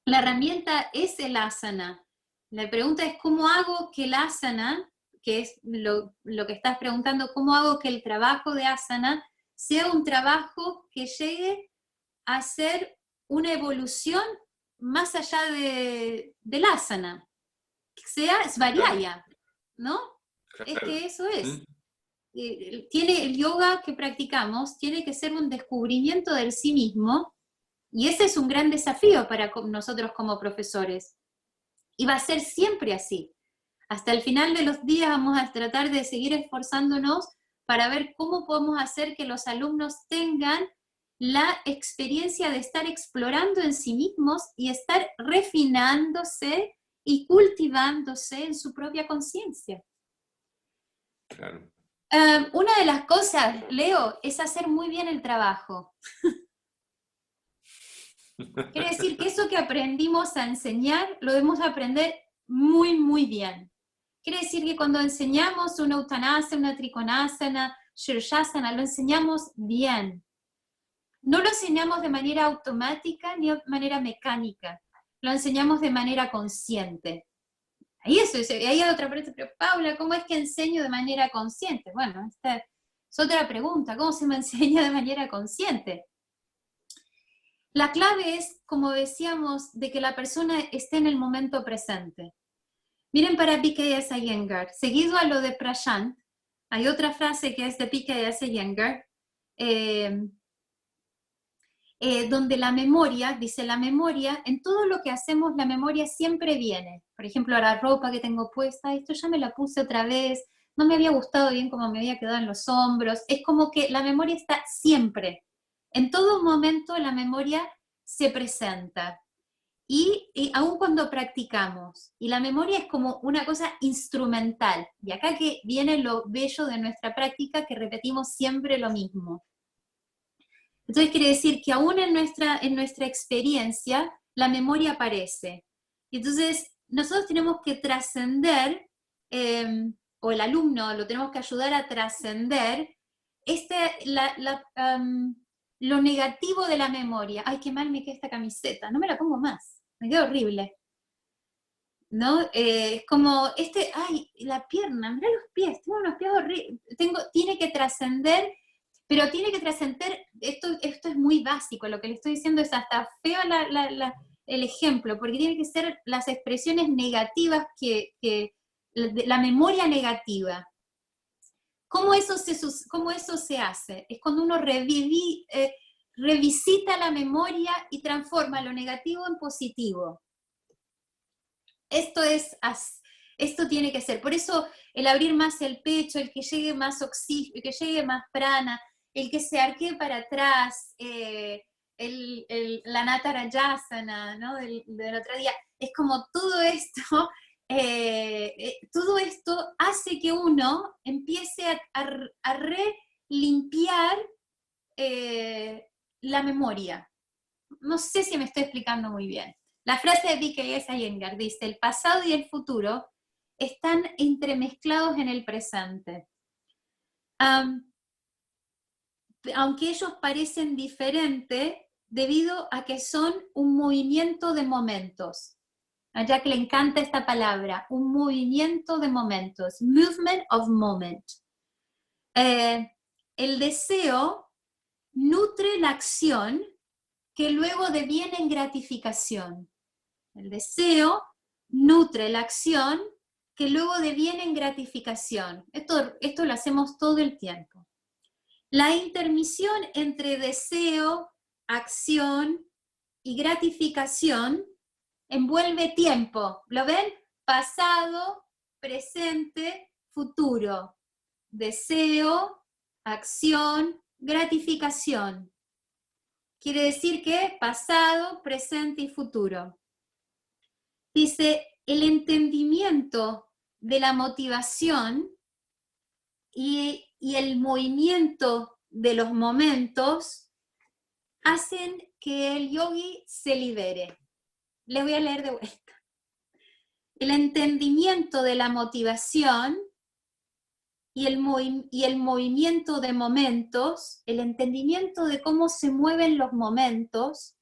La herramienta es el asana. La pregunta es cómo hago que el asana, que es lo que estás preguntando, cómo hago que el trabajo de asana sea un trabajo que llegue a ser una evolución más allá del asana, que sea svadhyaya, ¿no? Claro. Es que eso es. Tiene el yoga que practicamos, tiene que ser un descubrimiento del sí mismo, y ese es un gran desafío para nosotros como profesores. Y va a ser siempre así. Hasta el final de los días vamos a tratar de seguir esforzándonos para ver cómo podemos hacer que los alumnos tengan la experiencia de estar explorando en sí mismos y estar refinándose y cultivándose en su propia conciencia. Claro. Una de las cosas, Leo, es hacer muy bien el trabajo. Quiere decir que eso que aprendimos a enseñar, lo debemos aprender muy, muy bien. Quiere decir que cuando enseñamos una uttanasana, una trikonasana, shirshasana, lo enseñamos bien. No lo enseñamos de manera automática ni de manera mecánica. Lo enseñamos de manera consciente. Ahí hay otra pregunta, pero Paula, ¿cómo es que enseño de manera consciente? Bueno, esta es otra pregunta, ¿cómo se me enseña de manera consciente? La clave es, como decíamos, de que la persona esté en el momento presente. Miren para P.K.S. Iyengar, seguido a lo de Prashant, hay otra frase que es de P.K.S. Iyengar, donde la memoria, dice la memoria, en todo lo que hacemos la memoria siempre viene. Por ejemplo, la ropa que tengo puesta, esto ya me la puse otra vez, no me había gustado bien como me había quedado en los hombros, es como que la memoria está siempre. En todo momento la memoria se presenta. Y aun cuando practicamos, y la memoria es como una cosa instrumental, y acá que viene lo bello de nuestra práctica, que repetimos siempre lo mismo. Entonces quiere decir que aún en nuestra experiencia, la memoria aparece. Y entonces nosotros tenemos que trascender, o el alumno lo tenemos que ayudar a trascender, lo negativo de la memoria. Ay, qué mal me queda esta camiseta, no me la pongo más. Me queda horrible, ¿no? Es como, ay, la pierna, mirá los pies, tengo unos pies horribles, tiene que trascender, pero tiene que trascender, esto es muy básico, lo que le estoy diciendo es hasta feo el ejemplo, porque tiene que ser las expresiones negativas, la memoria negativa. ¿Cómo eso se hace? Es cuando uno revisita la memoria y transforma lo negativo en positivo. Esto tiene que ser. Por eso el abrir más el pecho, el que llegue más oxígeno, el que llegue más prana, el que se arquee para atrás, la Natarayasana, ¿no? del otro día. Es como todo esto hace que uno empiece a relimpiar la memoria. No sé si me estoy explicando muy bien. La frase de B.K.S. Iyengar dice, el pasado y el futuro están entremezclados en el presente. Aunque ellos parecen diferentes, debido a que son un movimiento de momentos. A Jack le encanta esta palabra, un movimiento de momentos, movement of moment. El deseo nutre la acción que luego deviene en gratificación. El deseo nutre la acción que luego deviene en gratificación. Esto lo hacemos todo el tiempo. La intermisión entre deseo, acción y gratificación envuelve tiempo. ¿Lo ven? Pasado, presente, futuro. Deseo, acción, gratificación. Quiere decir que pasado, presente y futuro. Dice, el entendimiento de la motivación y el movimiento de los momentos hacen que el yogi se libere. Les voy a leer de vuelta. El entendimiento de la motivación y el movimiento de momentos, el entendimiento de cómo se mueven los momentos,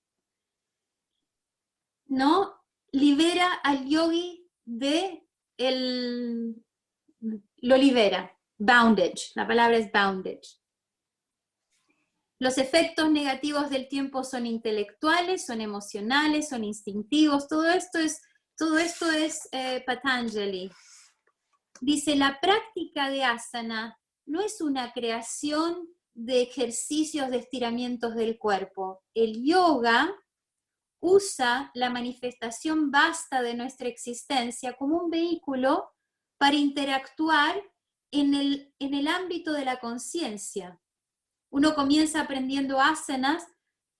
¿no? Libera al yogi lo libera. Bondage, la palabra es bondage. Los efectos negativos del tiempo son intelectuales, son emocionales, son instintivos, todo esto es Patanjali. Dice, la práctica de asana no es una creación de ejercicios de estiramientos del cuerpo. El yoga usa la manifestación vasta de nuestra existencia como un vehículo para interactuar en el ámbito de la conciencia. Uno comienza aprendiendo asanas,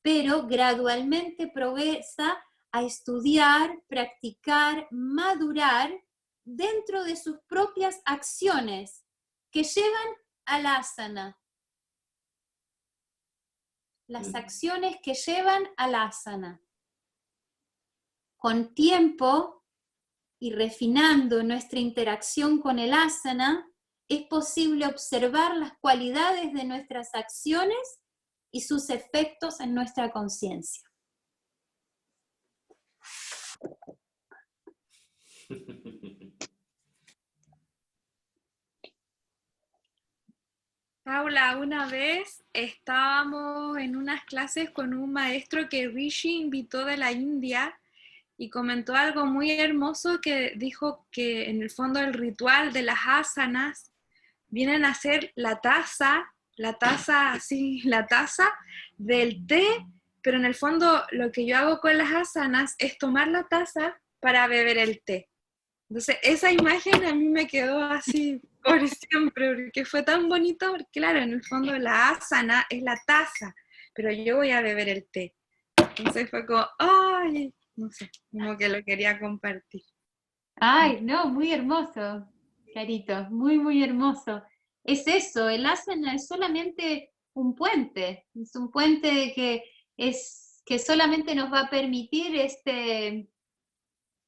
pero gradualmente progresa a estudiar, practicar, madurar dentro de sus propias acciones que llevan al asana. Las acciones que llevan al asana. Con tiempo y refinando nuestra interacción con el asana, es posible observar las cualidades de nuestras acciones y sus efectos en nuestra conciencia. Paula, una vez estábamos en unas clases con un maestro que Rishi invitó de la India y comentó algo muy hermoso, que dijo que en el fondo el ritual de las asanas vienen a ser la taza del té, pero en el fondo lo que yo hago con las asanas es tomar la taza para beber el té. Entonces esa imagen a mí me quedó así por siempre, porque fue tan bonito, porque claro, en el fondo la asana es la taza, pero yo voy a beber el té. Entonces fue como, ay, no sé, como que lo quería compartir. Ay, no, muy hermoso, Carito, muy, muy hermoso. Es eso, el asana es solamente un puente, es un puente que solamente nos va a permitir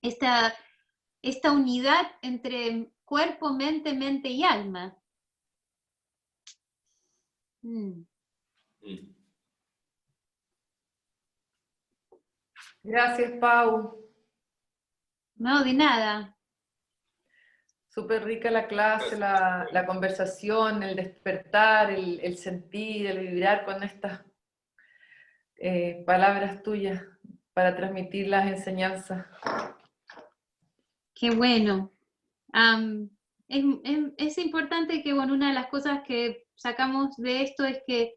esta unidad entre cuerpo, mente y alma. Gracias, Pau. No, de nada. Súper rica la clase, la conversación, el despertar, el sentir, el vibrar con estas palabras tuyas para transmitir las enseñanzas. Qué bueno. Es importante que, bueno, una de las cosas que sacamos de esto es que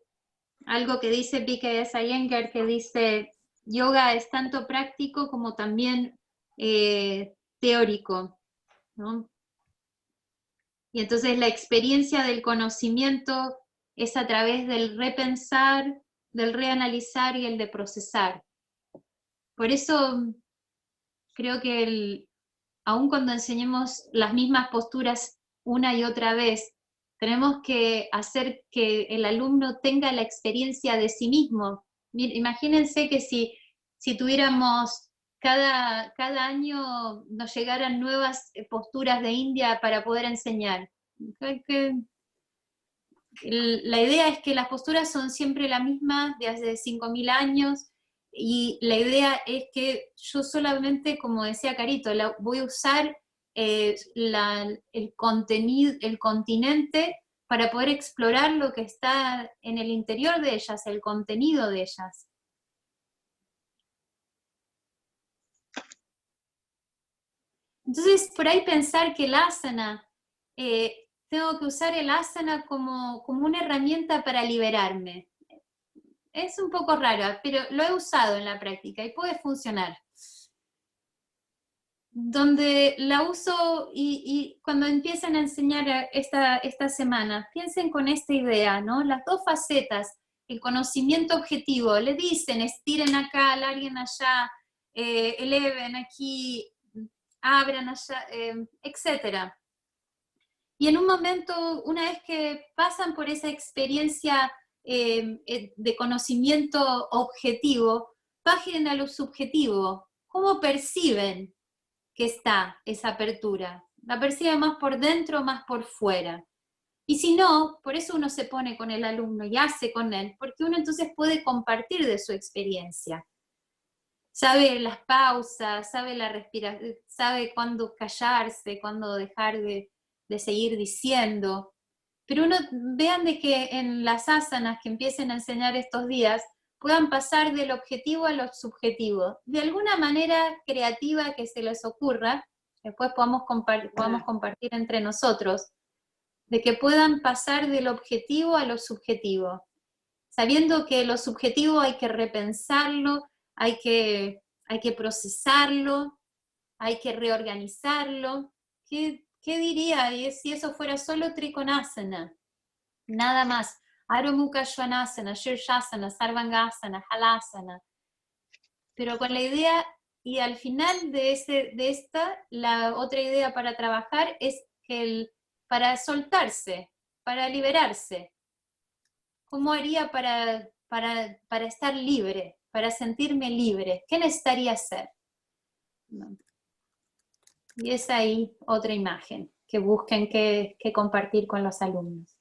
algo que dice B.K.S. Iyengar, que dice, yoga es tanto práctico como también teórico, ¿no? Y entonces la experiencia del conocimiento es a través del repensar, del reanalizar y el de procesar. Por eso creo que aun cuando enseñemos las mismas posturas una y otra vez, tenemos que hacer que el alumno tenga la experiencia de sí mismo. Imagínense que si tuviéramos cada año nos llegaran nuevas posturas de India para poder enseñar. La idea es que las posturas son siempre las mismas de hace 5.000 años, y la idea es que yo solamente, como decía Carito, voy a usar el contenido, el continente, para poder explorar lo que está en el interior de ellas, el contenido de ellas. Entonces, por ahí pensar que el asana, tengo que usar el asana como una herramienta para liberarme. Es un poco raro, pero lo he usado en la práctica y puede funcionar. Donde la uso, y cuando empiecen a enseñar esta semana, piensen con esta idea, ¿no? Las dos facetas, el conocimiento objetivo, le dicen, estiren acá, alarguen allá, eleven aquí, abran allá, etc. Y en un momento, una vez que pasan por esa experiencia de conocimiento objetivo, bajen a lo subjetivo. ¿Cómo perciben que está esa apertura? ¿La perciben más por dentro o más por fuera? Y si no, por eso uno se pone con el alumno y hace con él, porque uno entonces puede compartir de su experiencia. Sabe las pausas, sabe la respiración, sabe cuándo callarse, cuándo dejar de seguir diciendo. Pero vean de que en las asanas que empiecen a enseñar estos días, puedan pasar del objetivo a lo subjetivo, de alguna manera creativa que se les ocurra, después podamos compartir entre nosotros, de que puedan pasar del objetivo a lo subjetivo, sabiendo que lo subjetivo hay que repensarlo, hay que procesarlo, hay que reorganizarlo. ¿Qué diría si eso fuera solo Trikonasana? Nada más. Adho Mukha Svanasana, Shirshasana, Sarvangasana, Halasana. Pero con la idea, y al final de esta, la otra idea para trabajar es para soltarse, para liberarse. ¿Cómo haría para estar libre, para sentirme libre? ¿Qué necesitaría hacer? Y es ahí otra imagen que busquen que compartir con los alumnos.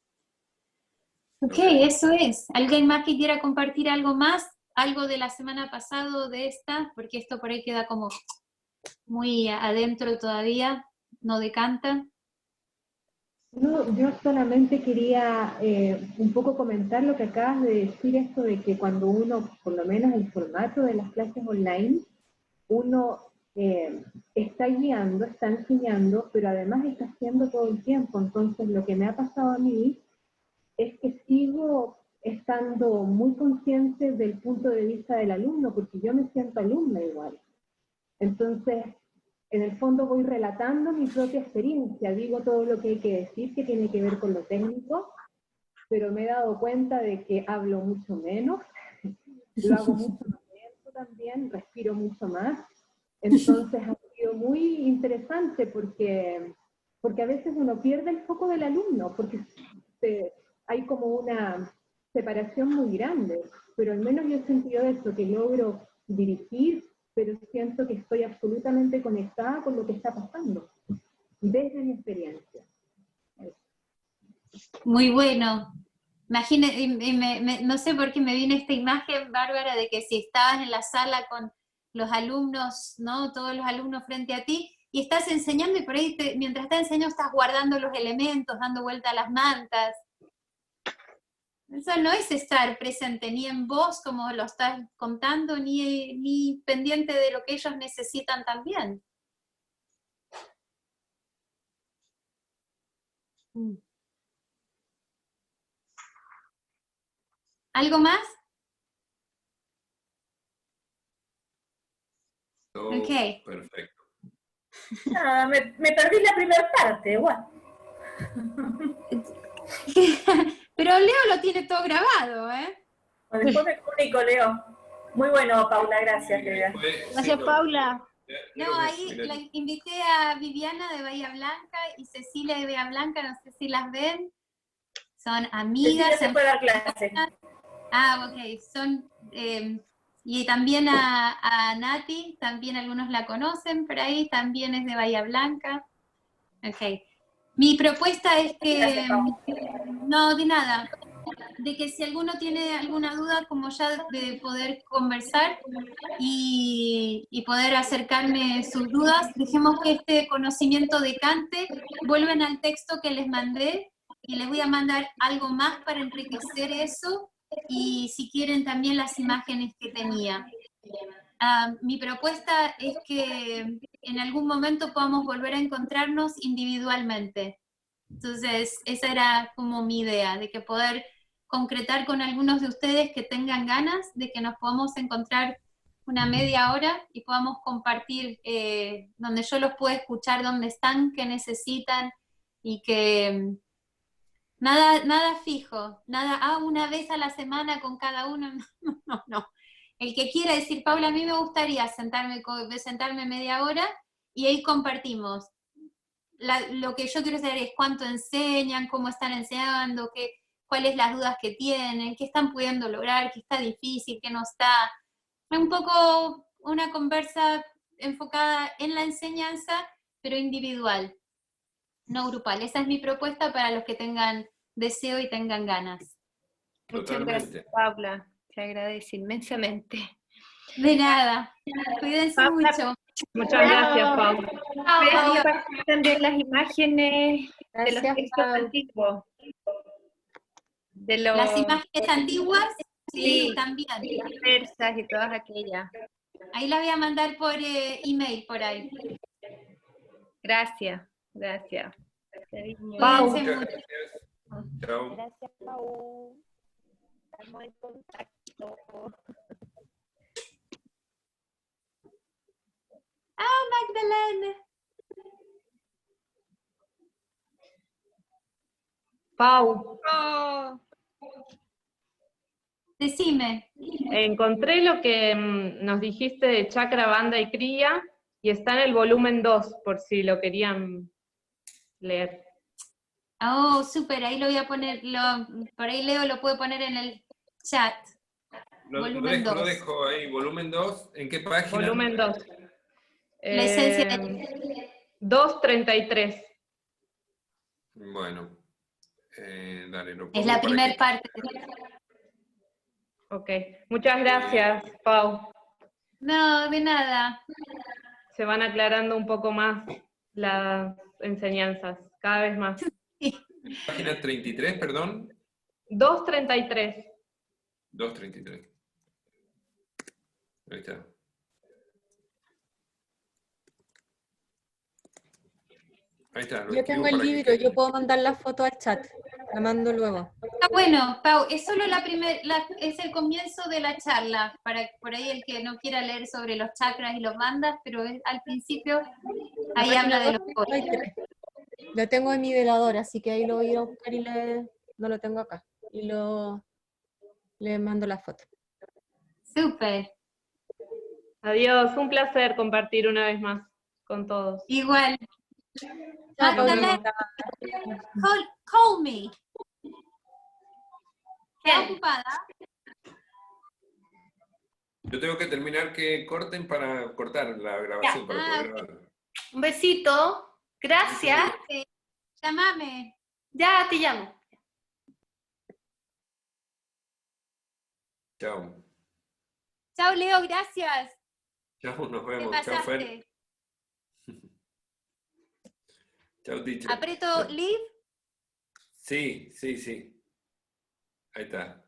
Ok, eso es. ¿Alguien más que quiera compartir algo más? ¿Algo de la semana pasada de esta? Porque esto por ahí queda como muy adentro todavía, no decanta. No, yo solamente quería un poco comentar lo que acabas de decir, esto de que cuando uno, por lo menos el formato de las clases online, uno está guiando, está enseñando, pero además está haciendo todo el tiempo. Entonces lo que me ha pasado a mí es que sigo estando muy consciente del punto de vista del alumno, porque yo me siento alumna igual. Entonces, en el fondo voy relatando mi propia experiencia, digo todo lo que hay que decir que tiene que ver con lo técnico, pero me he dado cuenta de que hablo mucho menos, lo hago mucho más lento también, respiro mucho más. Entonces ha sido muy interesante porque a veces uno pierde el foco del alumno, porque hay como una separación muy grande, pero al menos yo he sentido eso, que logro dirigir, pero siento que estoy absolutamente conectada con lo que está pasando, desde mi experiencia. Muy bueno. Imagínate, no sé por qué me vino esta imagen, Bárbara, de que si estabas en la sala con los alumnos, ¿no? Todos los alumnos frente a ti, y estás enseñando y por ahí, mientras estás enseñando, estás guardando los elementos, dando vuelta a las mantas. Eso no es estar presente ni en vos, como lo estás contando, ni pendiente de lo que ellos necesitan también. ¿Algo más? Todo Ok. perfecto. Ah, me perdí la primera parte, bueno. Pero Leo lo tiene todo grabado, ¿eh? Bueno, después me comunico, Leo. Muy bueno, Paula, gracias. Gracias, Paula. No, ahí la invité a Viviana de Bahía Blanca y Cecilia de Bahía Blanca, no sé si las ven. Son amigas. Cecilia se fue a dar clase. Ah, ok. Son, y también a Nati, también algunos la conocen por ahí, también es de Bahía Blanca. Ok. Mi propuesta es que, no, de nada, de que si alguno tiene alguna duda, como ya de poder conversar y poder acercarme sus dudas, dejemos que este conocimiento decante, vuelven al texto que les mandé y les voy a mandar algo más para enriquecer eso y si quieren también las imágenes que tenía. Mi propuesta es que en algún momento podamos volver a encontrarnos individualmente. Entonces, esa era como mi idea, de que poder concretar con algunos de ustedes que tengan ganas de que nos podamos encontrar una media hora y podamos compartir donde yo los pueda escuchar, dónde están, qué necesitan y que nada fijo, nada, una vez a la semana con cada uno, no. El que quiera decir, Paula, a mí me gustaría sentarme media hora y ahí compartimos. Lo que yo quiero saber es cuánto enseñan, cómo están enseñando, cuáles las dudas que tienen, qué están pudiendo lograr, qué está difícil, qué no está. Un poco una conversa enfocada en la enseñanza, pero individual, no grupal. Esa es mi propuesta para los que tengan deseo y tengan ganas. Muchas gracias, Paula. Te agradezco inmensamente. De nada. Cuídense mucho. Muchas gracias, Paula. Adiós. También las imágenes de los textos antiguos. Las imágenes antiguas, sí, Sí, también. las persas y todas aquellas. Ahí las voy a mandar por email, por ahí. Gracias. Pau. Muchas gracias. Chao. Gracias, Pau. Estamos en contacto. Magdalena. Pau, Decime. encontré lo que nos dijiste de chakra, banda y cría, y está en el volumen 2, por si lo querían leer. Oh, súper, ahí lo voy a poner, por ahí Leo lo puede poner en el chat. Volumen 2. Lo dejo ahí, volumen 2, ¿en qué página? Volumen 2. La esencia de... 233. Bueno, dale, lo pongo Es la para primera que- parte. Ok, muchas gracias, Pau. No, de nada. Se van aclarando un poco más las enseñanzas, cada vez más. Página 33, perdón. 233. 233. Ahí está. Ahí está. lo Yo tengo escribo el para que libro, quede. yo puedo mandar la foto al chat. La mando luego. Bueno, Pau, es solo es el comienzo de la charla, para por ahí el que no quiera leer sobre los chakras y los bandas, pero al principio ahí habla de los Hay tres. Lo tengo en mi velador, así que ahí lo voy a ir a buscar y no lo tengo acá. Y le mando la foto. Súper. Adiós, un placer compartir una vez más con todos. Igual. Chao, Magdalena, Paulita. call me. ¿Estás ocupada? Yo tengo que terminar que corten para cortar la grabación, para poder grabar. Un besito. Gracias. Llámame. Ya te llamo. Chao. Chao, Leo, gracias. Chao, nos ¿Qué vemos. Chao, Fer. pasaste? Chao, teacher. ¿Aprieto leave? Sí. Ahí está.